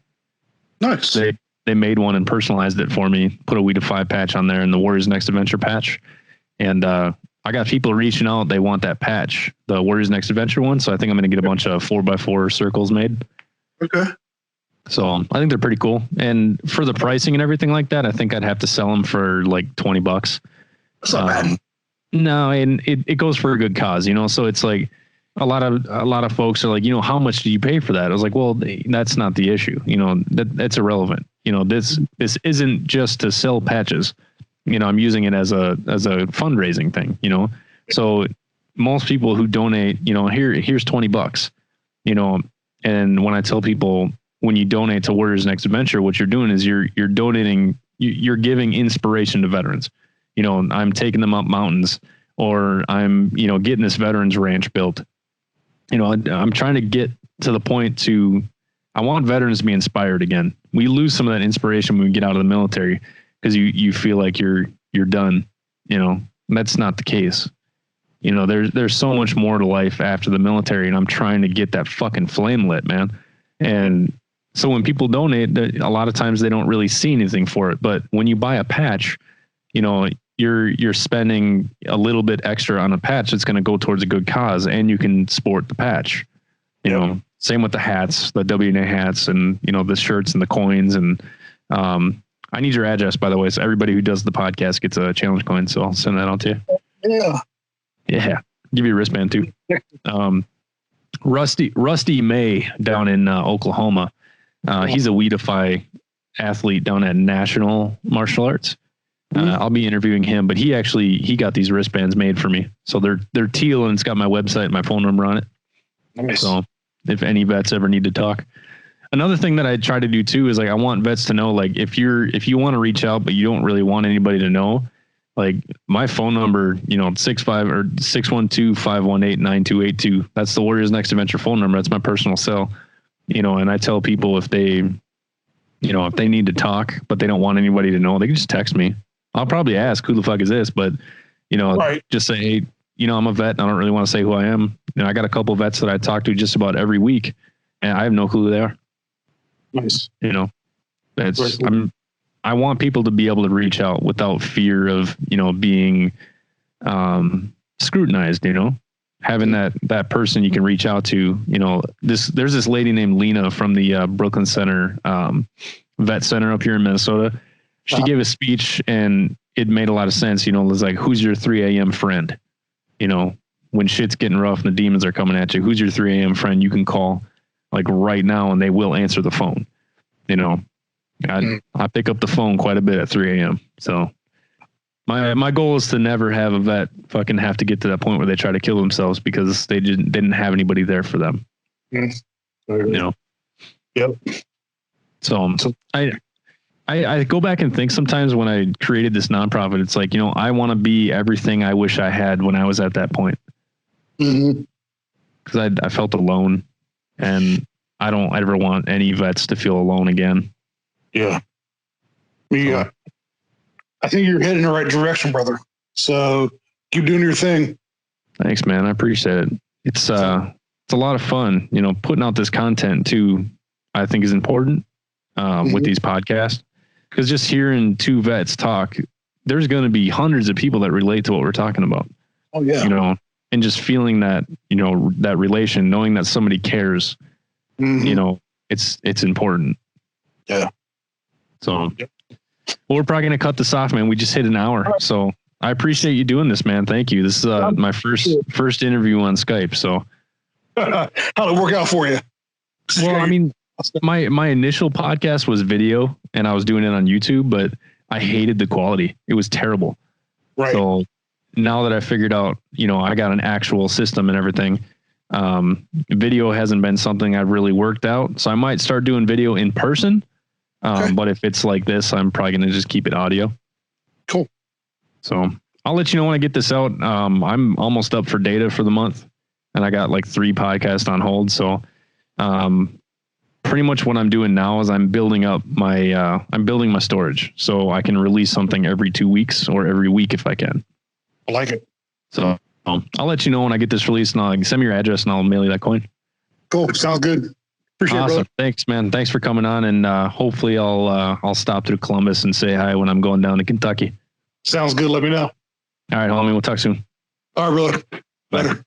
Speaker 2: Nice.
Speaker 1: They made one and personalized it for me, put a We Defy patch on there and the Warriors Next Adventure patch. And I got people reaching out. They want that patch, the Warriors Next Adventure one. So I think I'm going to get a bunch of 4x4 circles made.
Speaker 2: Okay.
Speaker 1: So I think they're pretty cool. And for the pricing and everything like that, I think I'd have to sell them for like $20.
Speaker 2: That's not bad.
Speaker 1: No, and it goes for a good cause, so it's like a lot of folks are like, how much do you pay for that? I was like, well, that's not the issue. That's irrelevant. This isn't just to sell patches. I'm using it as a fundraising thing, so most people who donate, here's $20, and when I tell people, when you donate to Warriors Next Adventure, what you're doing is you're donating, you're giving inspiration to veterans. I'm taking them up mountains, or I'm, getting this veterans ranch built. I'm trying to get to the point I want veterans to be inspired again. We lose some of that inspiration when we get out of the military, because you feel like you're done. That's not the case. There's so much more to life after the military, and I'm trying to get that fucking flame lit, man. And so when people donate, a lot of times they don't really see anything for it. But when you buy a patch, you're spending a little bit extra on a patch that's going to go towards a good cause, and you can sport the patch. Same with the hats, the WNA hats, and the shirts and the coins. And I need your address, by the way. So everybody who does the podcast gets a challenge coin. So I'll send that out to you. Yeah. Give you a wristband too. Rusty May down in Oklahoma. He's a WeDefy athlete down at National Martial Arts. I'll be interviewing him, but he got these wristbands made for me. So they're teal and it's got my website and my phone number on it.
Speaker 2: Nice.
Speaker 1: So if any vets ever need to talk. Another thing that I try to do too is like, I want vets to know, like, if you want to reach out, but you don't really want anybody to know, like my phone number, 65 or 612-518-9282. That's the Warriors Next Adventure phone number. That's my personal cell, and I tell people if they need to talk, but they don't want anybody to know, they can just text me. I'll probably ask, who the fuck is this? But, right. Just say, hey, I'm a vet and I don't really want to say who I am. I got a couple of vets that I talk to just about every week and I have no clue who they are.
Speaker 2: Nice.
Speaker 1: I want people to be able to reach out without fear of, being scrutinized, having that person you can reach out to, there's this lady named Lena from the Brooklyn Center, vet center up here in Minnesota. She gave a speech and it made a lot of sense. It was like, who's your 3 a.m. friend? When shit's getting rough and the demons are coming at you, who's your 3 a.m. friend you can call like right now and they will answer the phone. I pick up the phone quite a bit at 3 a.m. So my goal is to never have a vet fucking have to get to that point where they try to kill themselves because they didn't have anybody there for them.
Speaker 2: Yep.
Speaker 1: So I go back and think sometimes when I created this nonprofit, it's like, I want to be everything I wish I had when I was at that point. Because I felt alone and I don't ever want any vets to feel alone again.
Speaker 2: Yeah. I think you're heading in the right direction, brother. So keep doing your thing.
Speaker 1: Thanks, man. I appreciate it. It's a lot of fun, putting out this content too, I think is important with these podcasts. Because just hearing two vets talk, there's going to be hundreds of people that relate to what we're talking about.
Speaker 2: Oh yeah.
Speaker 1: And just feeling that, that relation, knowing that somebody cares, it's important.
Speaker 2: Yeah.
Speaker 1: So, well, we're probably going to cut this off, man. We just hit an hour. So I appreciate you doing this, man. Thank you. This is my first interview on Skype. So
Speaker 2: how'd it work out for you?
Speaker 1: Well, I mean, my initial podcast was video and I was doing it on YouTube, but I hated the quality. It was terrible.
Speaker 2: Right.
Speaker 1: So now that I figured out, I got an actual system and everything, video hasn't been something I've really worked out. So I might start doing video in person. Okay. But if it's like this, I'm probably going to just keep it audio.
Speaker 2: Cool.
Speaker 1: So I'll let you know when I get this out. I'm almost up for data for the month and I got like 3 podcasts on hold. So, pretty much what I'm doing now is I'm building my storage so I can release something every 2 weeks or every week if I can.
Speaker 2: I like it.
Speaker 1: So I'll let you know when I get this released and I'll send me your address and I'll mail you that coin.
Speaker 2: Cool. Sounds good. Appreciate it, brother.
Speaker 1: Thanks, man. Thanks for coming on. And hopefully I'll stop through Columbus and say hi when I'm going down to Kentucky.
Speaker 2: Sounds good. Let me know.
Speaker 1: All right, homie. We'll talk soon.
Speaker 2: All right, brother. Later.